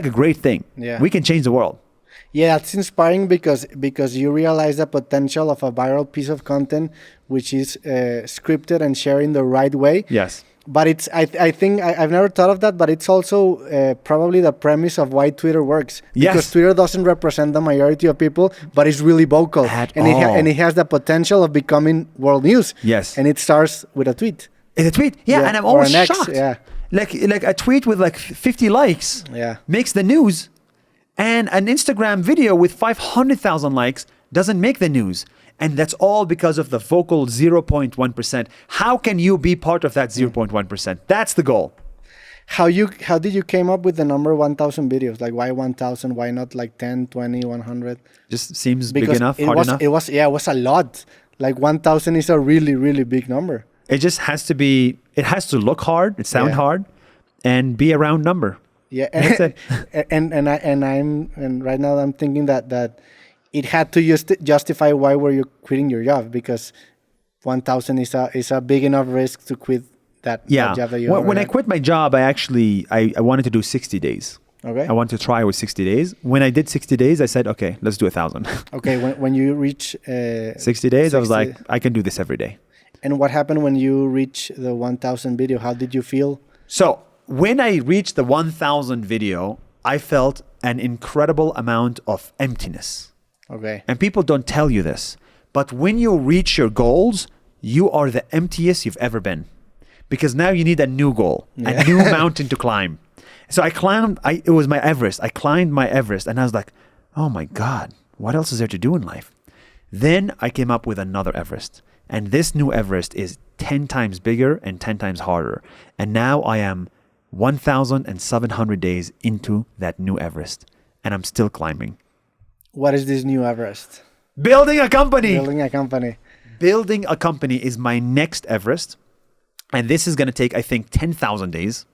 a great thing. Yeah. We can change the world. Yeah, it's inspiring because you realize the potential of a viral piece of content, which is scripted and shared in the right way. Yes. But it's I think I've never thought of that, but it's also probably the premise of why Twitter works. Yes. Because Twitter doesn't represent the majority of people, but it's really vocal. And it has the potential of becoming world news. Yes. And it starts with a tweet. In a tweet? Yeah, and I'm always shocked. Yeah. Like a tweet with like 50 likes makes the news, and an Instagram video with 500,000 likes doesn't make the news. And that's all because of the vocal 0.1%. How can you be part of that 0.1%? That's the goal. How did you came up with the number 1,000 videos? Like why 1,000? Why not like 10, 20, 100? Just seems big enough, hard enough. It was a lot. Like 1,000 is a really, really big number. It just has to be, it has to look hard, it sound hard, and be a round number. Yeah. That's it. and right now I'm thinking that it had to justify why were you quitting your job, because 1,000 is a big enough risk to quit that job that you when I quit my job, I wanted to do 60 days. Okay. I wanted to try with 60 days. When I did 60 days, I said, okay, let's do 1,000. Okay. When you reach 60 days, I was like, I can do this every day. And what happened when you reach the 1,000 video? How did you feel? So when I reached the 1,000 video, I felt an incredible amount of emptiness. Okay. And people don't tell you this, but when you reach your goals, you are the emptiest you've ever been, because now you need a new goal, a new mountain to climb. So I climbed, it was my Everest. I climbed my Everest and I was like, oh my God, what else is there to do in life? Then I came up with another Everest. And this new Everest is 10 times bigger and 10 times harder. And now I am 1,700 days into that new Everest. And I'm still climbing. What is this new Everest? Building a company. Building a company. Building a company is my next Everest. And this is going to take, I think, 10,000 days.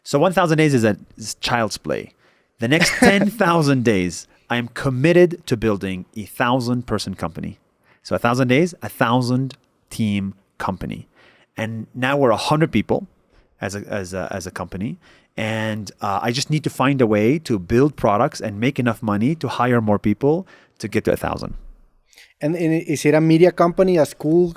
So 1,000 days is child's play. The next 10,000 days, I am committed to building a 1,000-person company. So 1,000 days, 1,000 team company. And now we're 100 people as a company. And I just need to find a way to build products and make enough money to hire more people to get to 1,000. And is it a media company, a school,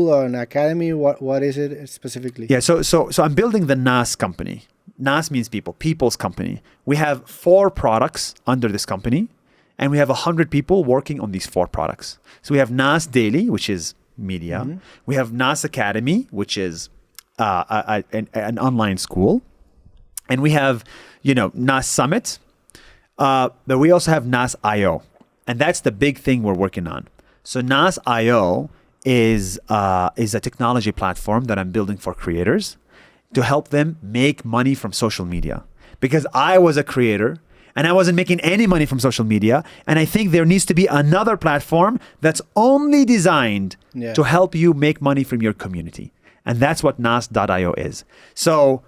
or an academy? What is it specifically? Yeah, so I'm building the NAS company. NAS means people's company. We have 4 products under this company, and we have 100 people working on these 4 products. So we have NAS Daily, which is media. Mm-hmm. We have NAS Academy, which is an online school. And we have, NAS Summit, but we also have NAS IO. And that's the big thing we're working on. So NAS IO is a technology platform that I'm building for creators to help them make money from social media. Because I was a creator and I wasn't making any money from social media. And I think there needs to be another platform that's only designed to help you make money from your community. And that's what nas.io is. So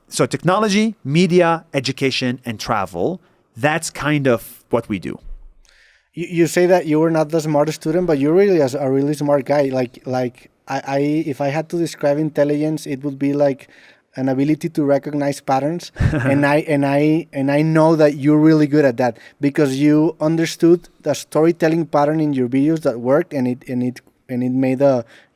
technology, media, education, and travel, that's kind of what we do. You say that you were not the smartest student, but you're really a really smart guy. Like I if I had to describe intelligence, it would be like an ability to recognize patterns. and I know that you're really good at that, because you understood the storytelling pattern in your videos that worked, and it made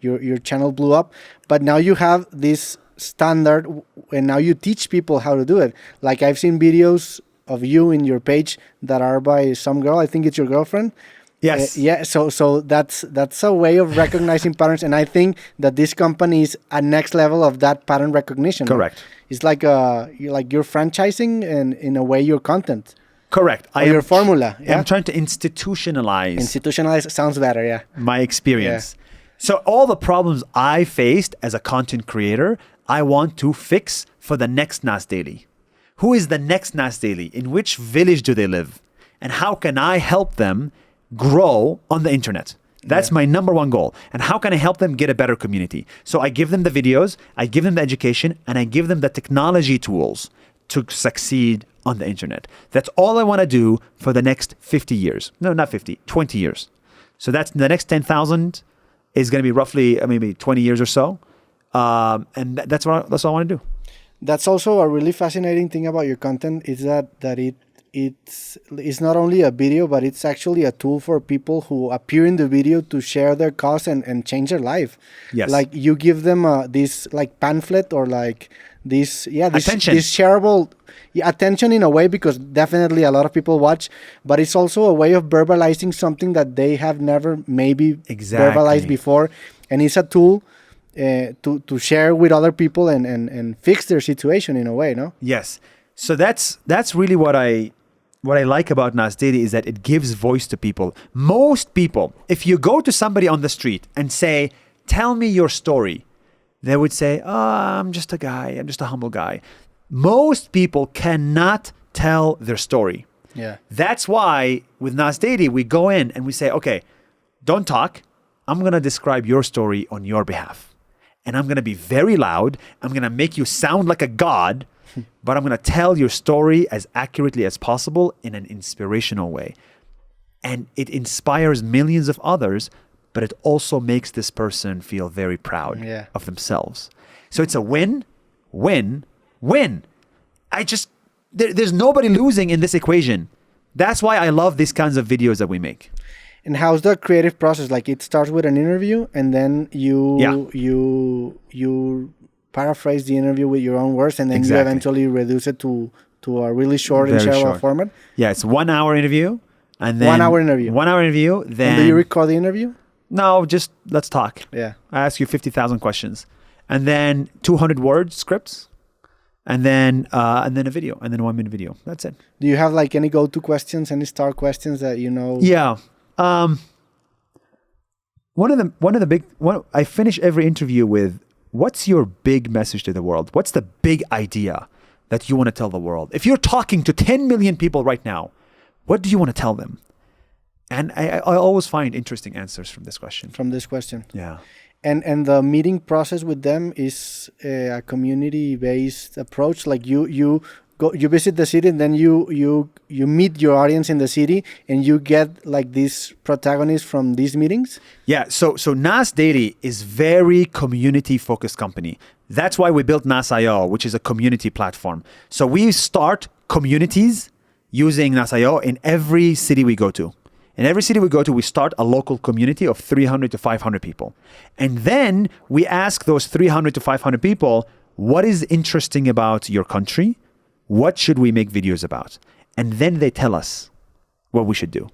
your channel blew up. But now you have this standard, and now you teach people how to do it. Like I've seen videos of you in your page that are by some girl. I think it's your girlfriend. Yes. So that's a way of recognizing patterns, and I think that this company is a next level of that pattern recognition. Correct. Right? It's like you're franchising, and in a way your content. Correct. Your formula. Yeah? I'm trying to institutionalize. Institutionalize sounds better. Yeah. My experience. Yeah. So all the problems I faced as a content creator, I want to fix for the next NAS Daily. Who is the next NAS Daily? In which village do they live? And how can I help them grow on the internet? That's my number one goal. And how can I help them get a better community? So I give them the videos, I give them the education, and I give them the technology tools to succeed on the internet. That's all I want to do for the next 50 years. No, not 50, 20 years. So that's the next 10,000 is going to be roughly maybe 20 years or so. And that's all I want to do. That's also a really fascinating thing about your content is that it's not only a video, but it's actually a tool for people who appear in the video to share their cause and change their life. Yes. Like you give them this like pamphlet or like this Attention. this shareable attention in a way, because definitely a lot of people watch, but it's also a way of verbalizing something that they have never maybe verbalized before, and it's a tool to share with other people and fix their situation in a way, no? Yes. So that's really what I like about NAS Daily is that it gives voice to people. Most people, if you go to somebody on the street and say, tell me your story, they would say, I'm just a guy. I'm just a humble guy. Most people cannot tell their story. Yeah. That's why with NAS Daily, we go in and we say, okay, don't talk. I'm going to describe your story on your behalf. And I'm going to be very loud. I'm going to make you sound like a god, but I'm going to tell your story as accurately as possible in an inspirational way. And it inspires millions of others, but it also makes this person feel very proud of themselves. So it's a win, win, win. There's nobody losing in this equation. That's why I love these kinds of videos that we make. And how's the creative process? Like it starts with an interview, and then you paraphrase the interview with your own words, and then you eventually reduce it to a really short and shareable format. Yeah, it's 1 hour interview, and then 1 hour interview. 1 hour interview. Then and do you record the interview? No, just let's talk. Yeah, I ask you 50,000 questions, and then 200 word scripts, and then a video, and then a 1 minute video. That's it. Do you have like any go-to questions, any star questions that you know? Yeah. One of the big I finish every interview with, what's your big message to the world? What's the big idea that you want to tell the world? If you're talking to 10 million people right now, what do you want to tell them? And I always find interesting answers from this question. Yeah. And the meeting process with them is a community-based approach. Like you visit the city, and then you meet your audience in the city, and you get like these protagonists from these meetings. Yeah. So NAS Daily is very community-focused company. That's why we built NAS.io, which is a community platform. So we start communities using NAS.io in every city we go to. In every city we go to, we start a local community of 300 to 500 people. And then we ask those 300 to 500 people, what is interesting about your country? What should we make videos about? And then they tell us what we should do.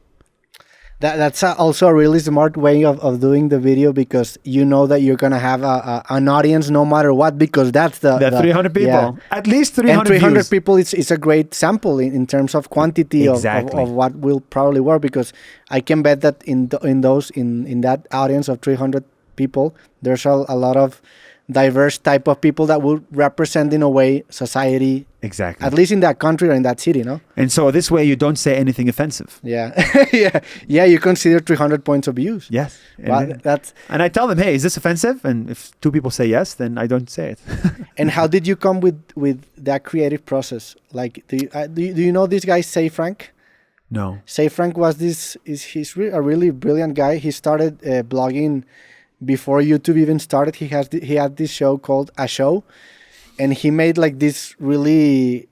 That's also a really smart way of doing the video, because you know that you're going to have an audience no matter what, because that's the 300 people. Yeah. At least 300 and 300 views. people, it's a great sample in terms of quantity of what will probably work, because I can bet that in that audience of 300 people, there's a lot of diverse type of people that will represent in a way society, at least in that country or in that city, no? And so this way you don't say anything offensive. Yeah, you consider 300 points of views. Yes. And I tell them, hey, is this offensive? And if 2 people say yes, then I don't say it. And how did you come with that creative process? Like, do you know this guy, Say Frank? No. Say Frank was he's a really brilliant guy. He started blogging before YouTube even started. He had this show called A Show, and he made like this really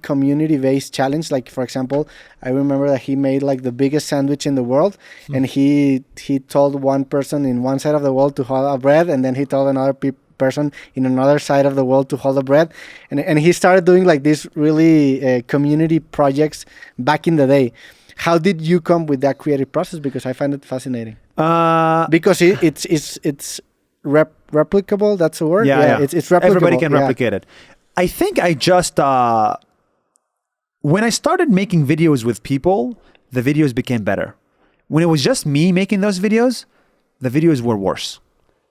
community-based challenge. Like, for example, I remember that he made like the biggest sandwich in the world, and he told one person in one side of the world to hold a bread, and then he told another person in another side of the world to hold a bread, and he started doing like these really community projects back in the day. How did you come with that creative process? Because I find it fascinating. Because it's replicable. That's a word. Yeah. It's replicable. Everybody can replicate it. I think I just when I started making videos with people, the videos became better. When it was just me making those videos, the videos were worse.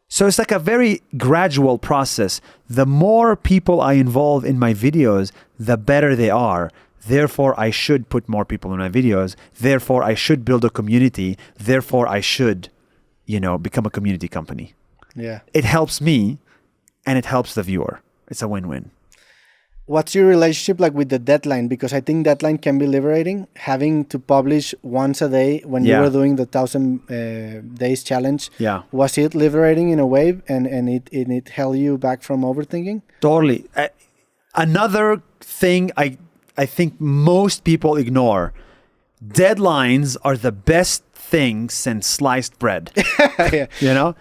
So it's like a very gradual process. The more people I involve in my videos, the better they are. Therefore, I should put more people in my videos. Therefore, I should build a community. Therefore, I should, become a community company. Yeah. It helps me, and it helps the viewer. It's a win-win. What's your relationship like with the deadline? Because I think deadline can be liberating. Having to publish once a day when you Yeah. were doing the 1,000 days challenge, Yeah. was it liberating in a way, and it held you back from overthinking? Totally. Another thing I think most people ignore, deadlines are the best thing since sliced bread. Yeah. You know?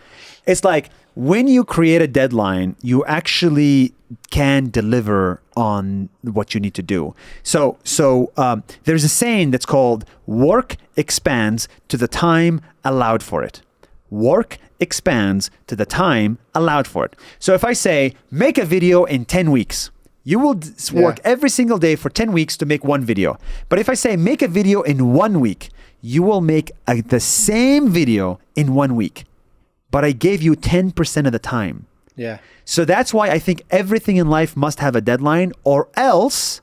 It's like when you create a deadline, you actually can deliver on what you need to do. So there's a saying that's called work expands to the time allowed for it. Work expands to the time allowed for it. So if I say, make a video in 10 weeks, you will work every single day for 10 weeks to make one video. But if I say, make a video in 1 week, you will make the same video in 1 week. But I gave you 10% of the time. Yeah. So that's why I think everything in life must have a deadline, or else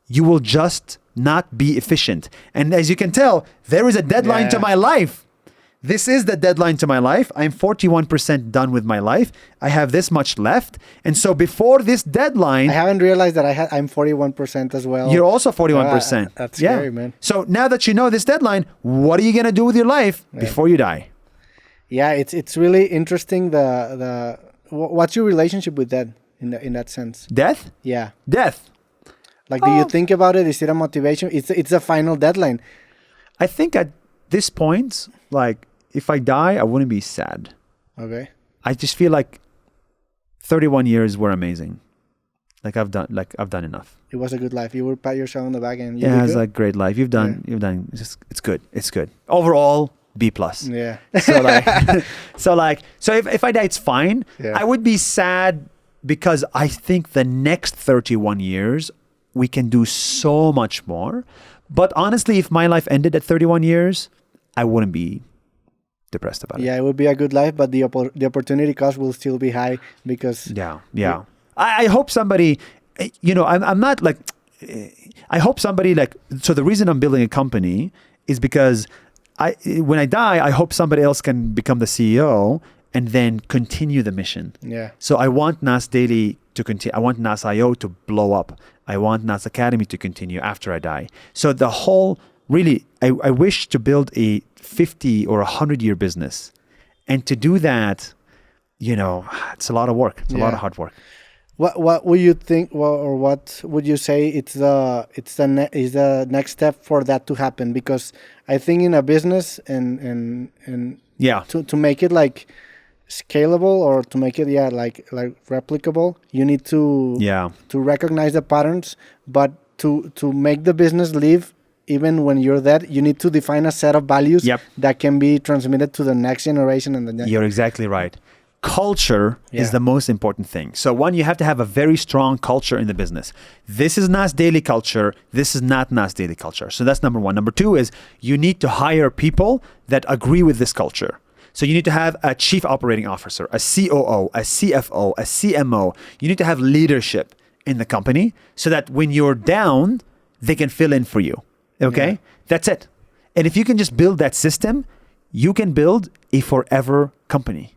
you will just not be efficient. And as you can tell, there is a deadline to my life. This is the deadline to my life. I'm 41% done with my life. I have this much left. And so before this deadline, I haven't realized that I'm 41% as well. you're also 41%. That's scary, man. So now that you know this deadline, what are you going to do with your life before you die? Yeah, it's really interesting. What's your relationship with that in that sense? Death? Yeah. Death. Like, do you think about it? Is it a motivation? It's a final deadline. I think at this point, like, if I die, I wouldn't be sad. Okay. I just feel like 31 years were amazing. I've done enough. It was a good life. You will pat yourself on the back and It's a great life. You've done. It's good. It's good. Overall, B+. Yeah. So if I die, it's fine. Yeah. I would be sad because I think the next 31 years we can do so much more. But honestly, if my life ended at 31 years, I wouldn't be depressed about it. Yeah, it would be a good life, but the opportunity cost will still be high because... Yeah. I hope somebody, I'm not like, I hope somebody so the reason I'm building a company is because when I die, I hope somebody else can become the CEO and then continue the mission. Yeah. So I want NAS Daily to continue. I want NAS.io to blow up. I want NAS Academy to continue after I die. So the whole, really, I wish to build a 50 or 100-year business. And to do that, it's a lot of work. It's a lot of hard work. What would you think, or what would you say is the next step for that to happen? Because I think in a business and to make it like scalable or to make it like replicable, you need to recognize the patterns, but to make the business live even when you're dead, you need to define a set of values that can be transmitted to the next generation and the next. You're exactly right. Culture is the most important thing. So one, you have to have a very strong culture in the business. This is NAS Daily culture. This is not NAS Daily culture. So that's number one. Number two is you need to hire people that agree with this culture. So you need to have a chief operating officer, a COO, a CFO, a CMO. You need to have leadership in the company so that when you're down, they can fill in for you. Okay? Yeah. That's it. And if you can just build that system, you can build a forever company.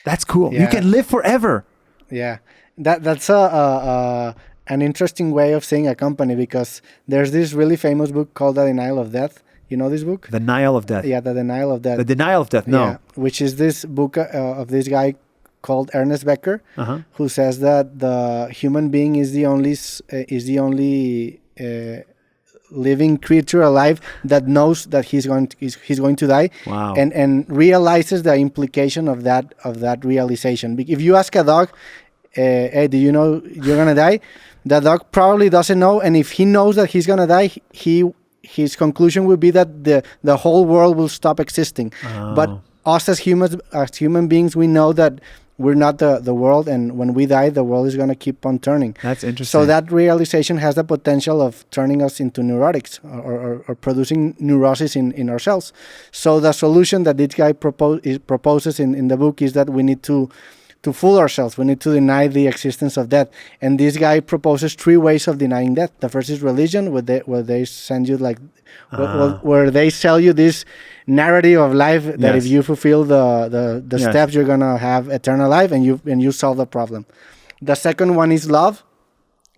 That's cool. You can live forever. Yeah. That's an interesting way of seeing a company, because there's this really famous book called The Denial of Death. You know this book? The Denial of Death. Yeah, The Denial of Death. The Denial of Death, no. Yeah, which is this book of this guy called Ernest Becker, who says that the human being is the only living creature alive that knows that he's going to die. Wow. and realizes the implication of that realization. If you ask a dog, hey, do you know you're gonna die? The dog probably doesn't know, and if he knows that he's gonna die, his conclusion would be that the whole world will stop existing. But us as human beings, we know that we're not the world, and when we die, the world is going to keep on turning. That's interesting. So that realization has the potential of turning us into neurotics or producing neurosis in ourselves. So the solution that this guy proposes in the book is that we need to fool ourselves. We need to deny the existence of death. And this guy proposes 3 ways of denying death. The first is religion, where they send you where they sell you this narrative of life that if you fulfill the steps, you're gonna have eternal life, and you solve the problem. The second one is love,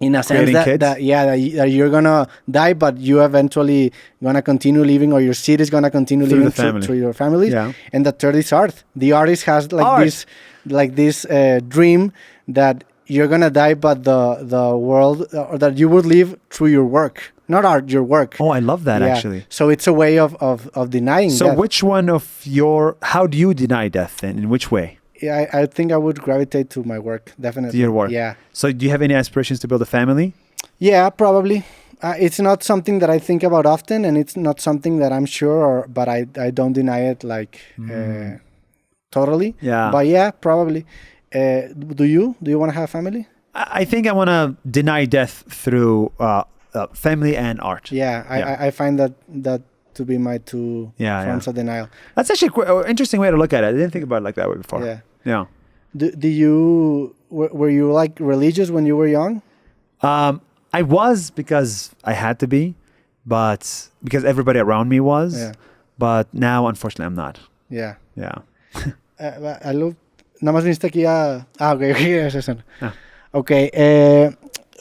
in a sense Creating that, kids? that you're gonna die, but you eventually gonna continue living, or your seed is gonna continue Through living the family. through your families. Yeah. And the third is art. The artist has Art. this dream that you're gonna die, but the world, or that you would live through your work, not art, your work. Oh, I love that actually. So it's a way of denying. So death. which one of how do you deny death then? In which way? Yeah, I think I would gravitate to my work, definitely. To your work? Yeah. So do you have any aspirations to build a family? Yeah, probably. It's not something that I think about often, and it's not something that I'm sure, but I don't deny it totally. Yeah. But yeah, probably. Do you want to have a family? I think I want to deny death through family and art. Yeah, I find that to be my two forms of denial. That's actually an interesting way to look at it. I didn't think about it like that way before. Yeah. Yeah. Do you were you like religious when you were young? I was, because I had to be, but because everybody around me was. Yeah. But now, unfortunately, I'm not. Yeah. Yeah. I love. Nada más viniste aquí a. Okay. Es eso. Ah. Okay.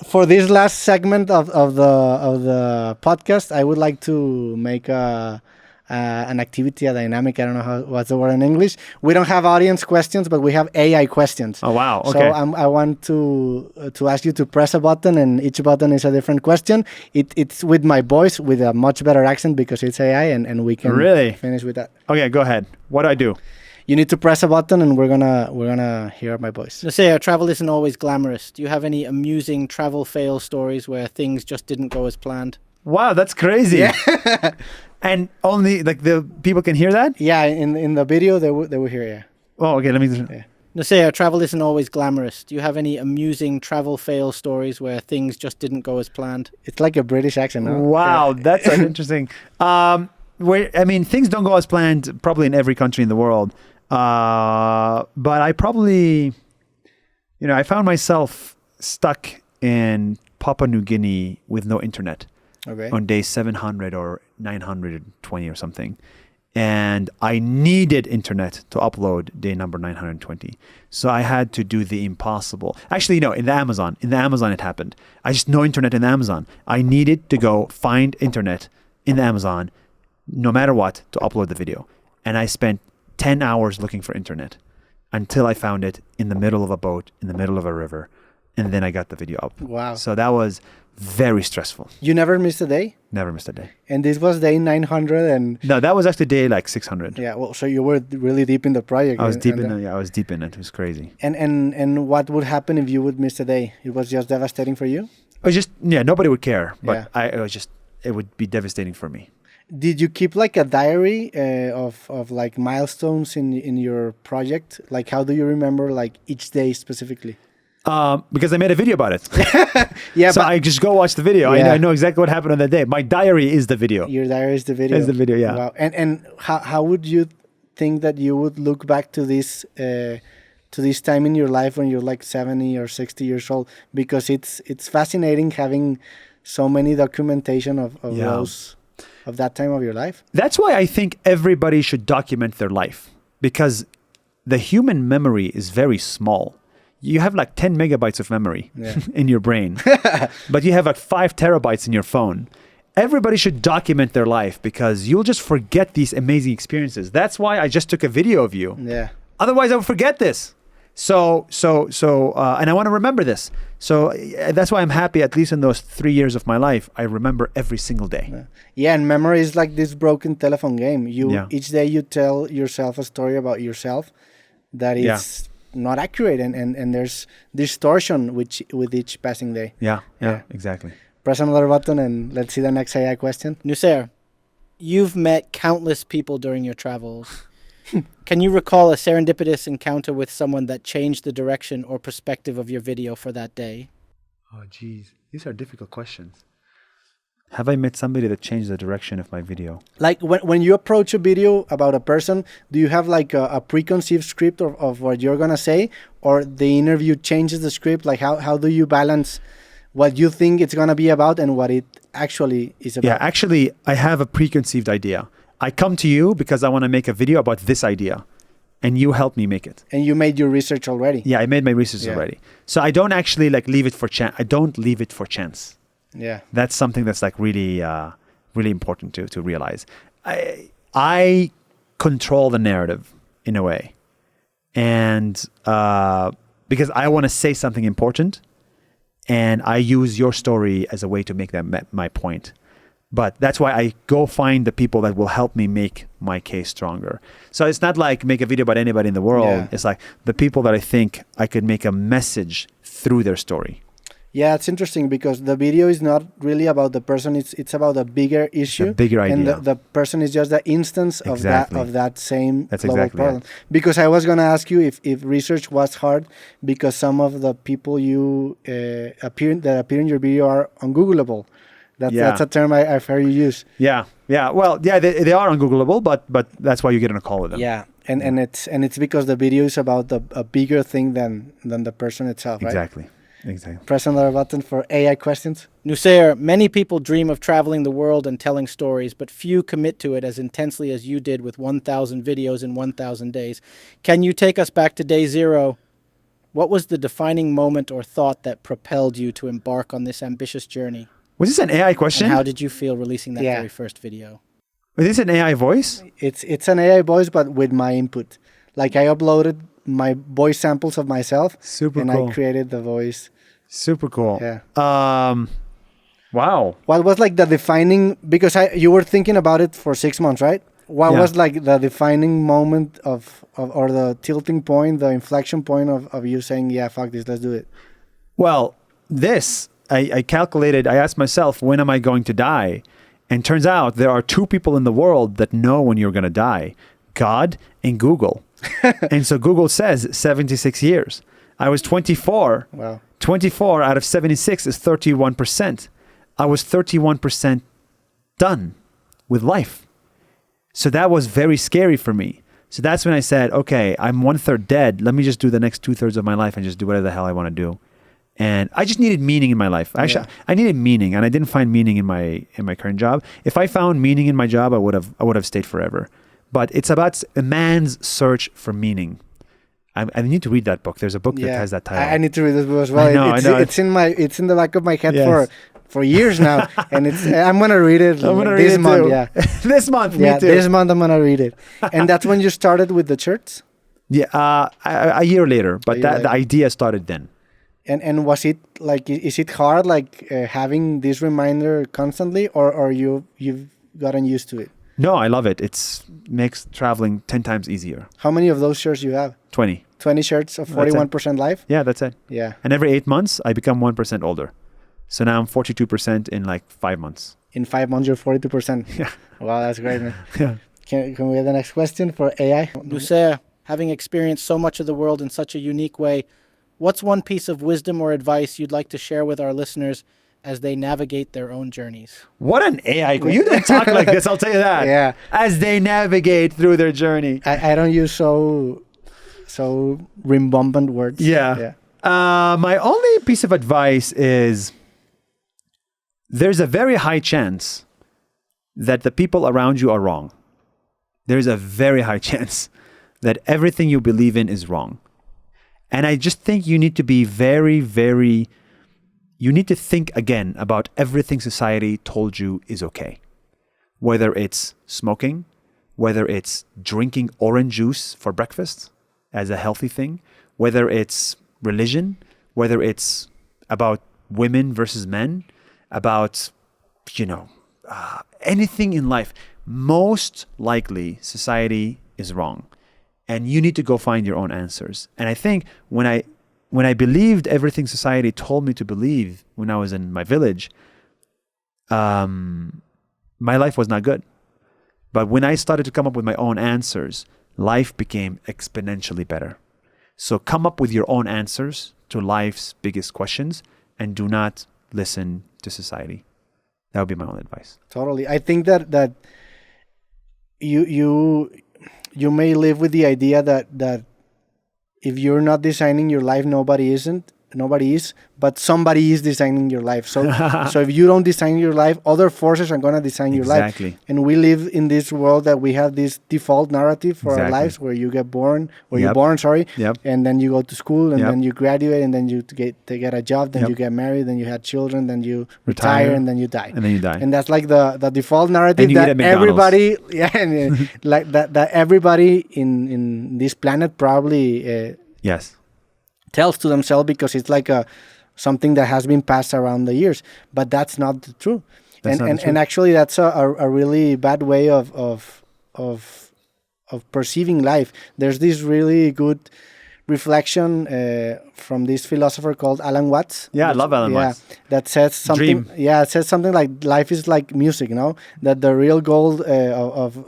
For this last segment of the podcast, I would like to make an activity, a dynamic. I don't know what's the word in English. We don't have audience questions, but we have AI questions. Oh, wow. Okay. So I want to ask you to press a button, and each button is a different question. It's with my voice, with a much better accent, because it's AI, and we can finish with that. Okay, go ahead. What do I do? You need to press a button, and we're gonna hear my voice. Let's say travel isn't always glamorous. Do you have any amusing travel fail stories where things just didn't go as planned? Wow, that's crazy. Yeah. And only the people can hear that? Yeah, in the video they will hear you. Oh, okay. Let me. Yeah. Let's say travel isn't always glamorous. Do you have any amusing travel fail stories where things just didn't go as planned? It's like a British accent. No? Wow, Yeah. that's an interesting. Things don't go as planned probably in every country in the world. But I probably, I found myself stuck in Papua New Guinea with no internet on day 700 or 920 or something. And I needed internet to upload day number 920. So I had to do the impossible. Actually, no, in the Amazon it happened. I just no internet in the Amazon. I needed to go find internet in the Amazon, no matter what, to upload the video. And I spent 10 hours looking for internet until I found it in the middle of a boat, in the middle of a river. And then I got the video up. Wow. So that was very stressful. You never missed a day? Never missed a day. And this was day 900 and... No, that was actually day 600. Yeah, well, so you were really deep in the project. I was deep in it. I was deep in it. It was crazy. And what would happen if you would miss a day? It was just devastating for you? It was just, nobody would care. But it would be devastating for me. Did you keep like a diary of like milestones in your project? Like how do you remember like each day specifically? Because I made a video about it. Yeah, so I just go watch the video. Yeah. I know exactly what happened on that day. My diary is the video. Your diary is the video. Is the video, yeah. Wow. And how would you think that you would look back to this time in your life when you're like 70 or 60 years old? Because it's fascinating having so many documentation of those. Of that time of your life? That's why I think everybody should document their life, because the human memory is very small. You have like 10 megabytes of memory in your brain, but you have like 5 terabytes in your phone. Everybody should document their life, because you'll just forget these amazing experiences. That's why I just took a video of you. Yeah. Otherwise, I would forget this. So, and I want to remember this. So that's why I'm happy, at least in those 3 years of my life, I remember every single day. Yeah, and memory is like this broken telephone game. Each day you tell yourself a story about yourself that is not accurate, and there's distortion with each passing day. Yeah, exactly. Press another button and let's see the next AI question. Nusair, you've met countless people during your travels. Can you recall a serendipitous encounter with someone that changed the direction or perspective of your video for that day? Oh, geez. These are difficult questions. Have I met somebody that changed the direction of my video? Like when you approach a video about a person, do you have like a preconceived script of what you're going to say? Or the interview changes the script? Like how do you balance what you think it's going to be about and what it actually is about? Yeah, actually, I have a preconceived idea. I come to you because I want to make a video about this idea. and you helped me make it. And you made your research already. Yeah, I made my research already. So I don't actually like leave it for chance. I don't leave it for chance. Yeah. That's something that's like really, really important to realize. I control the narrative in a way, and because I want to say something important, and I use your story as a way to make that my point. But that's why I go find the people that will help me make my case stronger. So it's not like make a video about anybody in the world. Yeah. It's like the people that I think I could make a message through their story. Yeah, it's interesting because the video is not really about the person. It's about a bigger issue. A bigger idea. And the person is just the instance Exactly. of that same That's global exactly problem. it. Because I was gonna ask you if research was hard because some of the people you appear in your video are ungoogleable. That's a term I've heard you use. Yeah. Well, yeah, they are ungoogleable, but that's why you get on a call with them. Yeah, and it's because the video is about a bigger thing than the person itself, right? Exactly. Press another button for AI questions. Nusair, many people dream of traveling the world and telling stories, but few commit to it as intensely as you did with 1,000 videos in 1,000 days. Can you take us back to day zero? What was the defining moment or thought that propelled you to embark on this ambitious journey? Was this an AI question? And how did you feel releasing that very first video? Was this an AI voice? It's an AI voice, but with my input. Like I uploaded my voice samples of myself. Super and cool. I created the voice. Super cool. Yeah. Wow. What was like the defining, because you were thinking about it for 6 months, right? What was like the defining moment of or the tilting point, the inflection point of you saying, yeah, fuck this, let's do it? Well, I calculated, I asked myself, when am I going to die? And turns out there are two people in the world that know when you're going to die, God and Google. And so Google says 76 years. I was 24. Wow. 24 out of 76 is 31%. I was 31% done with life. So that was very scary for me. So that's when I said, okay, I'm 1/3 dead. Let me just do the next 2/3 of my life and just do whatever the hell I want to do. And I just needed meaning in my life. Actually, I needed meaning, and I didn't find meaning in my current job. If I found meaning in my job, I would have stayed forever. But it's about a man's search for meaning. I need to read that book. There's a book that has that title. I need to read this book as well. I know. It's in the back of my head Yes. for years now, and I'm gonna read it this month. Too. Yeah, this month. Me too. This month I'm gonna read it. And that's when you started with the shirts. Yeah, a year later, but the idea started then. And was it like, is it hard like having this reminder constantly, or you've gotten used to it? No, I love it. Makes traveling 10 times easier. How many of those shirts you have? 20. 20 shirts of 41% life? Yeah, that's it. Yeah. And every 8 months, I become 1% older. So now I'm 42% in like 5 months. In 5 months, you're 42%. Yeah. Wow, that's great, man. Yeah. Can we have the next question for AI? Nusair, having experienced so much of the world in such a unique way, what's one piece of wisdom or advice you'd like to share with our listeners as they navigate their own journees? What an AI. You don't talk like this, I'll tell you that. Yeah. As they navigate through their journey. I don't use so rimbombant words. Yeah. My only piece of advice is there's a very high chance that the people around you are wrong. There's a very high chance that everything you believe in is wrong. And I just think you need to be you need to think again about everything society told you is okay. Whether it's smoking, whether it's drinking orange juice for breakfast as a healthy thing, whether it's religion, whether it's about women versus men, about, anything in life. Most likely society is wrong. And you need to go find your own answers. And I think when I believed everything society told me to believe when I was in my village, my life was not good. But when I started to come up with my own answers, life became exponentially better. So come up with your own answers to life's biggest questions and do not listen to society. That would be my own advice. Totally. I think that you may live with the idea that if you're not designing your life, nobody isn't. nobody is, but somebody is designing your life. So so if you don't design your life, other forces are going to design your life. Exactly. And we live in this world that we have this default narrative for our lives, where you get born, you're born, Yep. and then you go to school, and Yep. then you graduate, and then you get a job, then Yep. you get married, then you have children, then you retire, and then you die. And then you die. And that's like the default narrative And you eat that at McDonald's. everybody, like that everybody in this planet probably Yes. tells to themselves, because it's like something that has been passed around the years. But that's not the truth. That's not the truth. And actually, that's a really bad way of perceiving life. There's this really good reflection from this philosopher called Alan Watts. Yeah, I love Alan Watts. That says something. Dream. Yeah, it says something like life is like music. That the real goal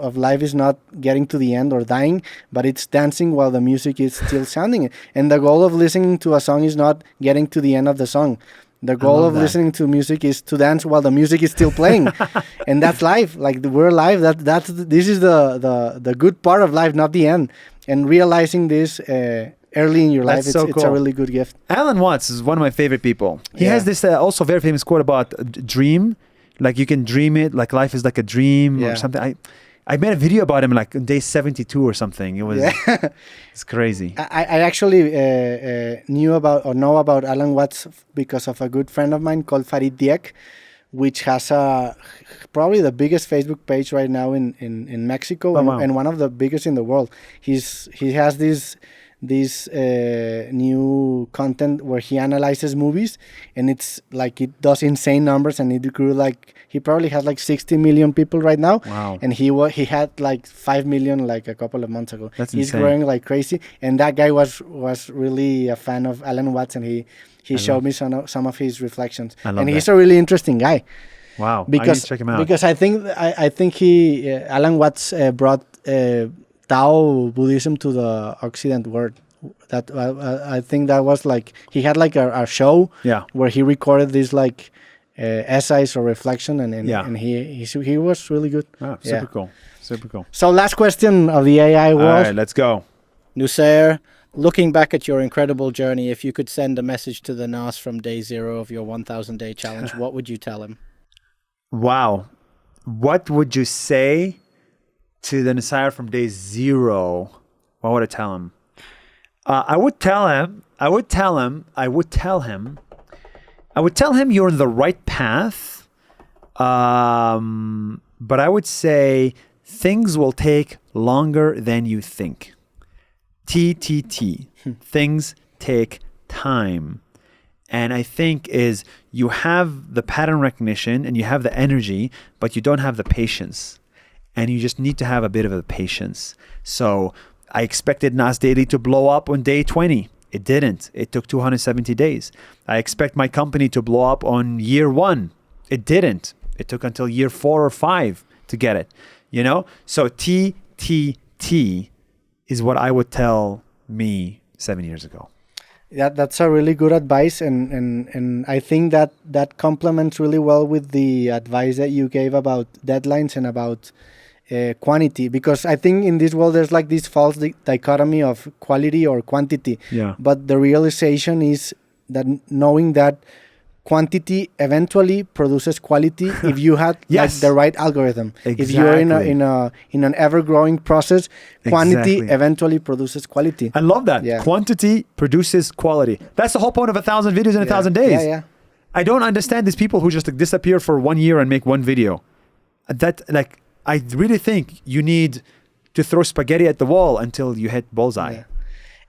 of life is not getting to the end or dying, but it's dancing while the music is still sounding. And the goal of listening to a song is not getting to the end of the song. The goal of listening to music is to dance while the music is still playing. And that's life. Like, we're alive. This is the good part of life, not the end. And realizing this early in your life, That's so it's a cool. really good gift. Alan Watts is one of my favorite people. He Yeah. has this also very famous quote about dream. Like, you can dream it, like life is like a dream Yeah. or something. I made a video about him like on day 72 or something. It was it's crazy. I actually know about Alan Watts because of a good friend of mine called Farid Diek, which has probably the biggest Facebook page right now in Mexico, and one of the biggest in the world. He has this new content where he analyzes movies, and it's like, it does insane numbers, and it grew like, he probably has like 60 million people right now. Wow. And he had like 5 million like a couple of months ago. That's He's insane. growing like crazy, and that guy was really a fan of Alan Watts, and he showed me some of his reflections. I love and that. he's a really interesting guy. Wow. I need Because to check him out. because I think Alan Watts brought Tao Buddhism to the Occident world. That I think that was like, he had like a show where he recorded these like essays or reflection, and he was really good. Oh, super cool. Super cool. So, last question of the AI world. All right, let's go. Nusair, looking back at your incredible journey, if you could send a message to the NAS from day zero of your 1,000-day challenge, what would you tell him? Wow. What would you say to the Nusair from day zero? What would I tell him? I would tell him you're on the right path. But I would say things will take longer than you think. TTT. Things take time. And I think is you have the pattern recognition and you have the energy, but you don't have the patience. And you just need to have a bit of a patience. So I expected NAS Daily to blow up on day 20. It didn't. It took 270 days. I expect my company to blow up on year 1. It didn't. It took until year 4 or 5 to get it. So TTT is what I would tell me 7 years ago. That's a really good advice, and I think that complements really well with the advice that you gave about deadlines and about quantity, because I think in this world there's like this false dichotomy of quality or quantity. Yeah. But the realization is that knowing that quantity eventually produces quality if you had like the right algorithm. Exactly. If you're in an ever growing process, quantity Exactly. eventually produces quality. I love that. Yeah. Quantity produces quality. That's the whole point of 1,000 videos in 1,000 days. Yeah. I don't understand these people who just like disappear for 1 year and make one video. I really think you need to throw spaghetti at the wall until you hit bullseye. Yeah.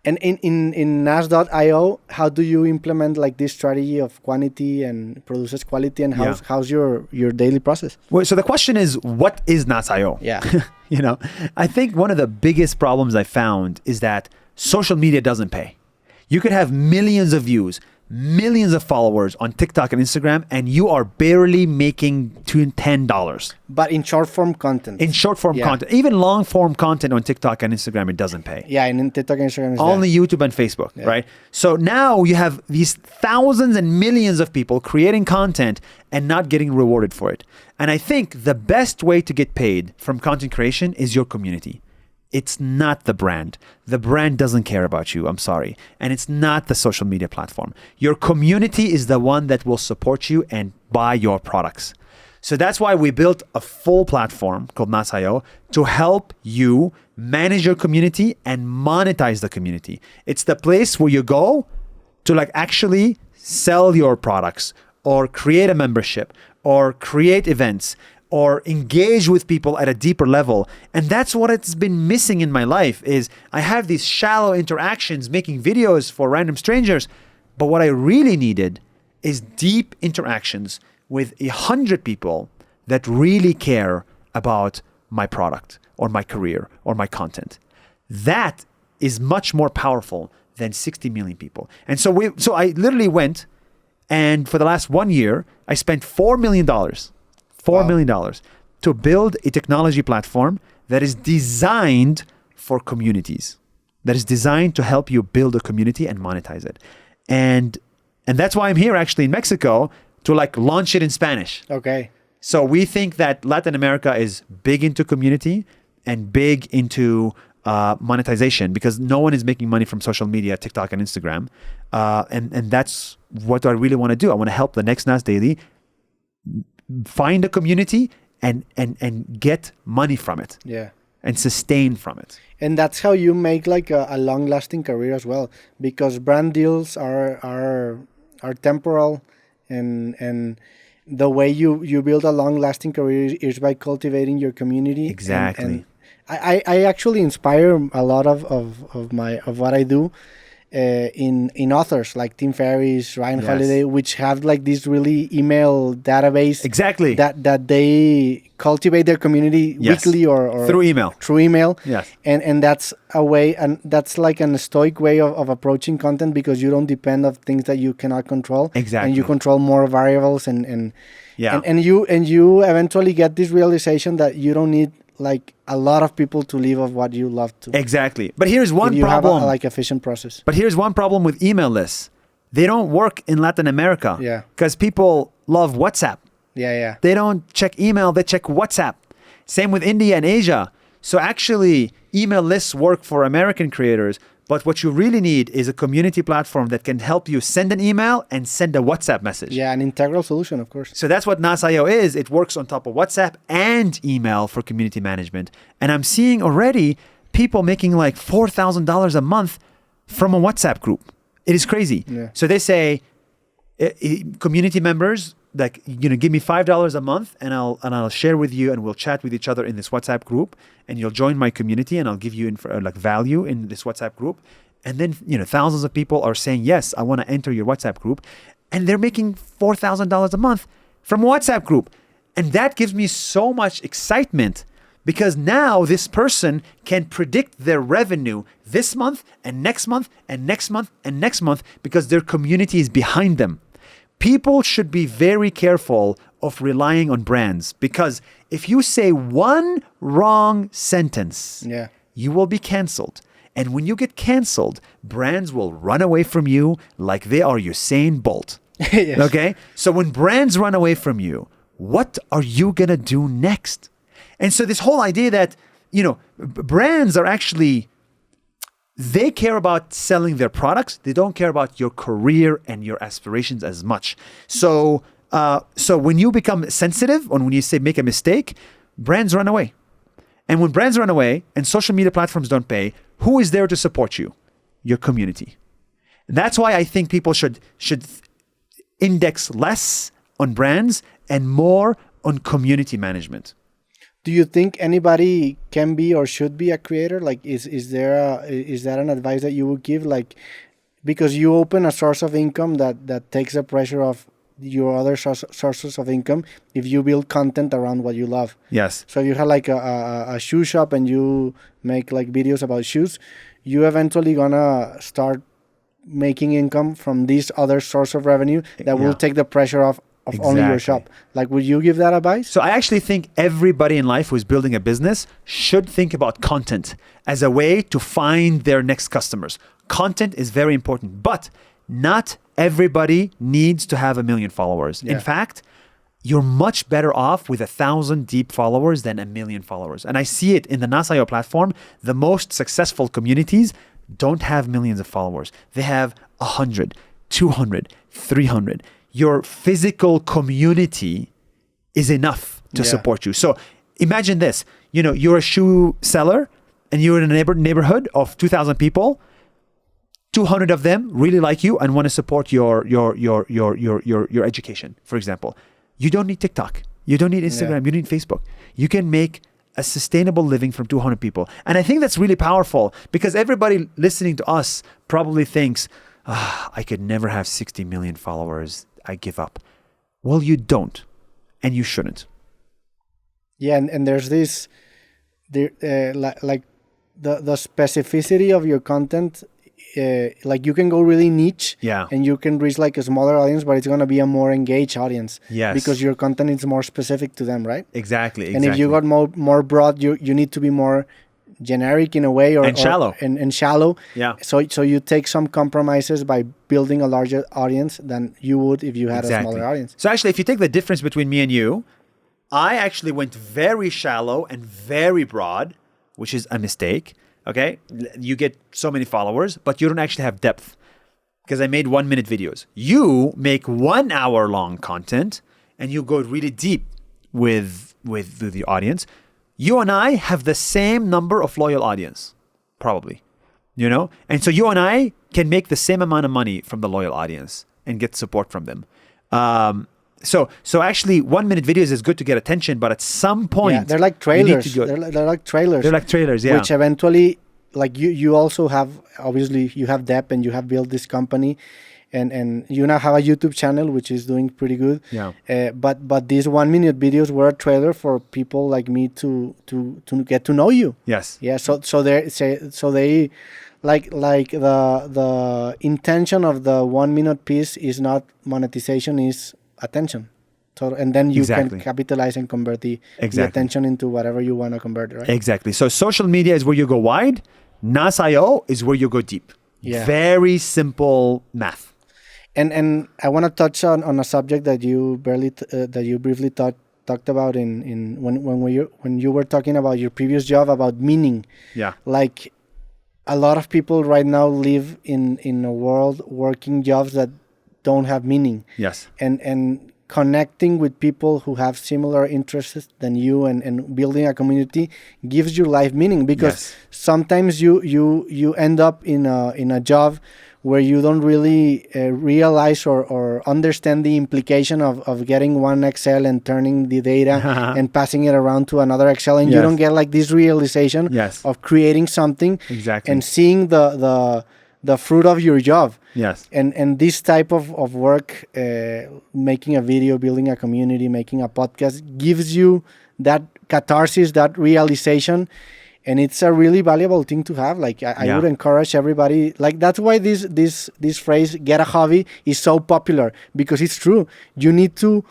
And in NAS.io, how do you implement like this strategy of quantity and produces quality, and how's your daily process? Well, so the question is, what is NAS.io? Yeah. I think one of the biggest problems I found is that social media doesn't pay. You could have millions of views, millions of followers on TikTok and Instagram, and you are barely making $10. But in short form content. In short form content, even long form content on TikTok and Instagram, it doesn't pay. Yeah, and in TikTok and Instagram is Only YouTube and Facebook, right? So now you have these thousands and millions of people creating content and not getting rewarded for it. And I think the best way to get paid from content creation is your community. It's not the brand. The brand doesn't care about you. I'm sorry. And it's not the social media platform. Your community is the one that will support you and buy your products. So that's why we built a full platform called NAS.io to help you manage your community and monetize the community. It's the place where you go to like actually sell your products or create a membership or create events or engage with people at a deeper level. And that's what it's been missing in my life is I have these shallow interactions making videos for random strangers. But what I really needed is deep interactions with 100 people that really care about my product or my career or my content. That is much more powerful than 60 million people. And so I literally went, and for the last 1 year, I spent $4 million to build a technology platform that is designed for communities, that is designed to help you build a community and monetize it. And that's why I'm here actually in Mexico to like launch it in Spanish. Okay. So we think that Latin America is big into community and big into monetization because no one is making money from social media, TikTok and Instagram. And that's what I really want to do. I want to help the next NAS Daily find a community and get money from it. Yeah. And sustain from it. And that's how you make like a long-lasting career as well, because brand deals are temporal, and the way you build a long-lasting career is by cultivating your community. Exactly. And I actually inspire a lot of what I do in authors like Tim Ferriss, Ryan Holiday, which have like this really email database. Exactly. That they cultivate their community weekly or through email. Through email. Yes. And that's a way, and that's like an stoic way of approaching content, because you don't depend on things that you cannot control. Exactly. And you control more variables and Yeah. And you eventually get this realization that you don't need like a lot of people to live of what you love to. Exactly. But here's one you problem. have a like efficient process. But here's one problem with email lists. They don't work in Latin America. Yeah. Because people love WhatsApp. Yeah. They don't check email, they check WhatsApp. Same with India and Asia. So actually, email lists work for American creators, but what you really need is a community platform that can help you send an email and send a WhatsApp message. Yeah, an integral solution, of course. So that's what NAS.io is. It works on top of WhatsApp and email for community management. And I'm seeing already people making like $4,000 a month from a WhatsApp group. It is crazy. Yeah. So they say, community members, like, give me $5 a month and I'll share with you and we'll chat with each other in this WhatsApp group, and you'll join my community and I'll give you value in this WhatsApp group. And then, thousands of people are saying, yes, I want to enter your WhatsApp group. And they're making $4,000 a month from a WhatsApp group. And that gives me so much excitement, because now this person can predict their revenue this month and next month and next month and next month, because their community is behind them. People should be very careful of relying on brands, because if you say one wrong sentence, you will be canceled. And when you get canceled, brands will run away from you like they are Usain Bolt. Yes. Okay? So when brands run away from you, what are you going to do next? And so this whole idea that, brands are actually, they care about selling their products. They don't care about your career and your aspirations as much. So when you become sensitive, or when you say make a mistake, brands run away. And when brands run away and social media platforms don't pay, who is there to support you? Your community. And that's why I think people should index less on brands and more on community management. Do you think anybody can be or should be a creator? Like, is that an advice that you would give? Like, because you open a source of income that takes the pressure off your other sources of income if you build content around what you love. Yes. So if you have like a shoe shop and you make like videos about shoes, you eventually gonna start making income from this other source of revenue that will take the pressure off of only your shop. Like, would you give that advice? So I actually think everybody in life who's building a business should think about content as a way to find their next customers. Content is very important, but not everybody needs to have 1 million followers. Yeah. In fact, you're much better off with 1,000 deep followers than 1,000,000 followers. And I see it in the NAS.io platform. The most successful communities don't have millions of followers. They have 100, 200, 300. Your physical community is enough to support you. So imagine this, you're a shoe seller and you're in a neighborhood of 2,000 people. 200 of them really like you and want to support your education, for example. You don't need TikTok. You don't need Instagram. You don't need Facebook. You can make a sustainable living from 200 people. And I think that's really powerful because everybody listening to us probably thinks, I could never have 60 million followers. I give up. Well, you don't. And you shouldn't. Yeah, and there's this, like the specificity of your content. Like you can go really niche, and you can reach like a smaller audience, but it's gonna be a more engaged audience. Yes, because your content is more specific to them, right? Exactly. And if you got more broad, you need to be more generic in a way, and shallow. And shallow. Yeah. So you take some compromises by building a larger audience than you would if you had a smaller audience. So actually, if you take the difference between me and you, I actually went very shallow and very broad, which is a mistake. Okay, you get so many followers, but you don't actually have depth because I made 1 minute videos. You make 1 hour long content and you go really deep with the audience. You and I have the same number of loyal audience, probably, and so you and I can make the same amount of money from the loyal audience and get support from them. So actually 1 minute videos is good to get attention, but at some point they're like trailers. They're like trailers. They're like trailers, yeah. Which eventually, like you also have, obviously you have depth and you have built this company, and you now have a YouTube channel which is doing pretty good. Yeah. But these 1 minute videos were a trailer for people like me to get to know you. Yes. Yeah. So they like the intention of the 1 minute piece is not monetization, is attention. And then you can capitalize and convert the attention into whatever you want to convert, right? Exactly. So social media is where you go wide. NAS.io is where you go deep. Yeah. Very simple math. And I want to touch on a subject that you briefly talked about when you were talking about your previous job, about meaning. Yeah. Like a lot of people right now live in a world working jobs that don't have meaning. Yes. And connecting with people who have similar interests than you and building a community gives your life meaning, because sometimes you end up in a job where you don't really realize or understand the implication of getting one Excel and turning the data and passing it around to another Excel, and you don't get like this realization of creating something and seeing the fruit of your job. Yes. And this type of work, making a video, building a community, making a podcast, gives you that catharsis, that realization. And it's a really valuable thing to have. Like I would encourage everybody. Like that's why this phrase "get a hobby" is so popular, because it's true. You need to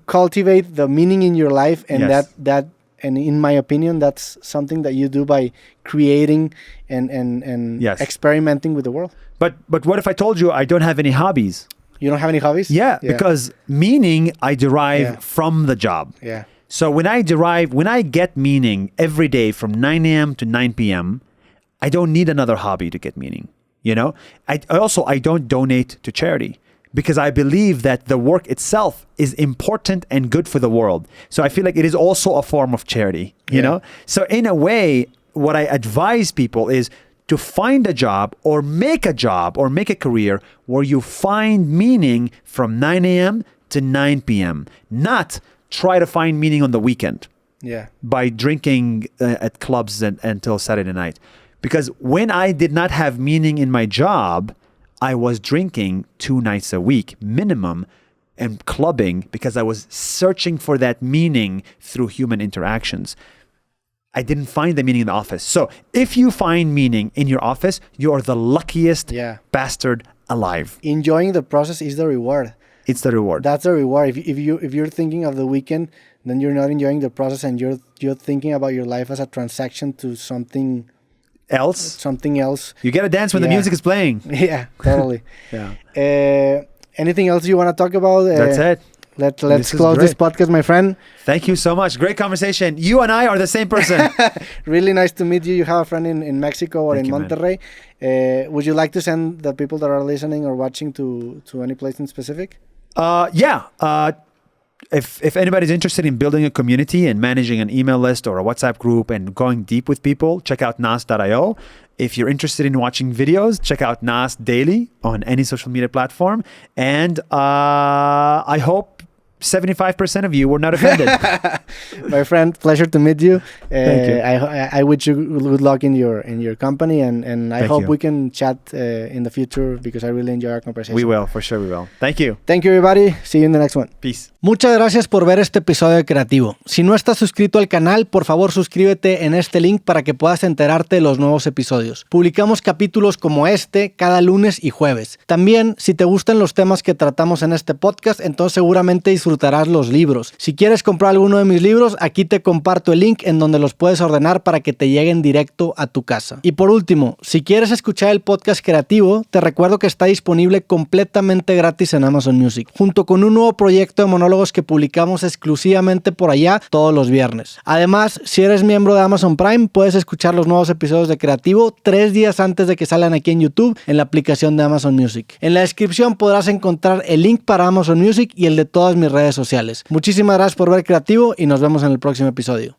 cultivate the meaning in your life, and that and in my opinion, that's something that you do by creating and experimenting with the world. But what if I told you I don't have any hobbies? You don't have any hobbies? Yeah. Because meaning I derive from the job. Yeah. So when I get meaning every day from 9 a.m. to 9 p.m., I don't need another hobby to get meaning. I don't donate to charity, because I believe that the work itself is important and good for the world. So I feel like it is also a form of charity, you know? So in a way, what I advise people is to find a job or make a career where you find meaning from 9 a.m. to 9 p.m., not try to find meaning on the weekend by drinking at clubs until Saturday night. Because when I did not have meaning in my job, I was drinking 2 nights a week minimum and clubbing, because I was searching for that meaning through human interactions. I didn't find the meaning in the office. So if you find meaning in your office, you are the luckiest bastard alive. Enjoying the process is the reward. It's the reward. That's the reward. If you're thinking of the weekend, then you're not enjoying the process, and you're thinking about your life as a transaction to something else. You get to dance when the music is playing. Yeah, totally. Anything else you want to talk about? That's it. Let's This is close this great. podcast, my friend. Thank you so much. Great conversation. You and I are the same person. Really nice to meet you. You have a friend in Mexico or Thank in you, man. Monterrey. Would you like to send the people that are listening or watching to any place in specific? Yeah. If anybody's interested in building a community and managing an email list or a WhatsApp group and going deep with people, check out nas.io. If you're interested in watching videos, check out NAS Daily on any social media platform. And I hope 75% of you were not offended. My friend, pleasure to meet you. Thank you. I wish you good luck in your company, and I Thank hope you. we can chat in the future because I really enjoy our conversation. We will, for sure we will. Thank you. Thank you, everybody. See you in the next one. Peace. Muchas gracias por ver este episodio de Creativo. Si no estás suscrito al canal, por favor suscríbete en este link para que puedas enterarte de los nuevos episodios. Publicamos capítulos como este cada lunes y jueves. También, si te gustan los temas que tratamos en este podcast, entonces seguramente disfrutarás los libros. Si quieres comprar alguno de mis libros, aquí te comparto el link en donde los puedes ordenar para que te lleguen directo a tu casa. Y por último, si quieres escuchar el podcast Creativo, te recuerdo que está disponible completamente gratis en Amazon Music, junto con un nuevo proyecto de monólogos que publicamos exclusivamente por allá todos los viernes. Además, si eres miembro de Amazon Prime, puedes escuchar los nuevos episodios de Creativo 3 días antes de que salgan aquí en YouTube en la aplicación de Amazon Music. En la descripción podrás encontrar el link para Amazon Music y el de todas mis redes sociales. Muchísimas gracias por ver Creativo y nos vemos en el próximo episodio.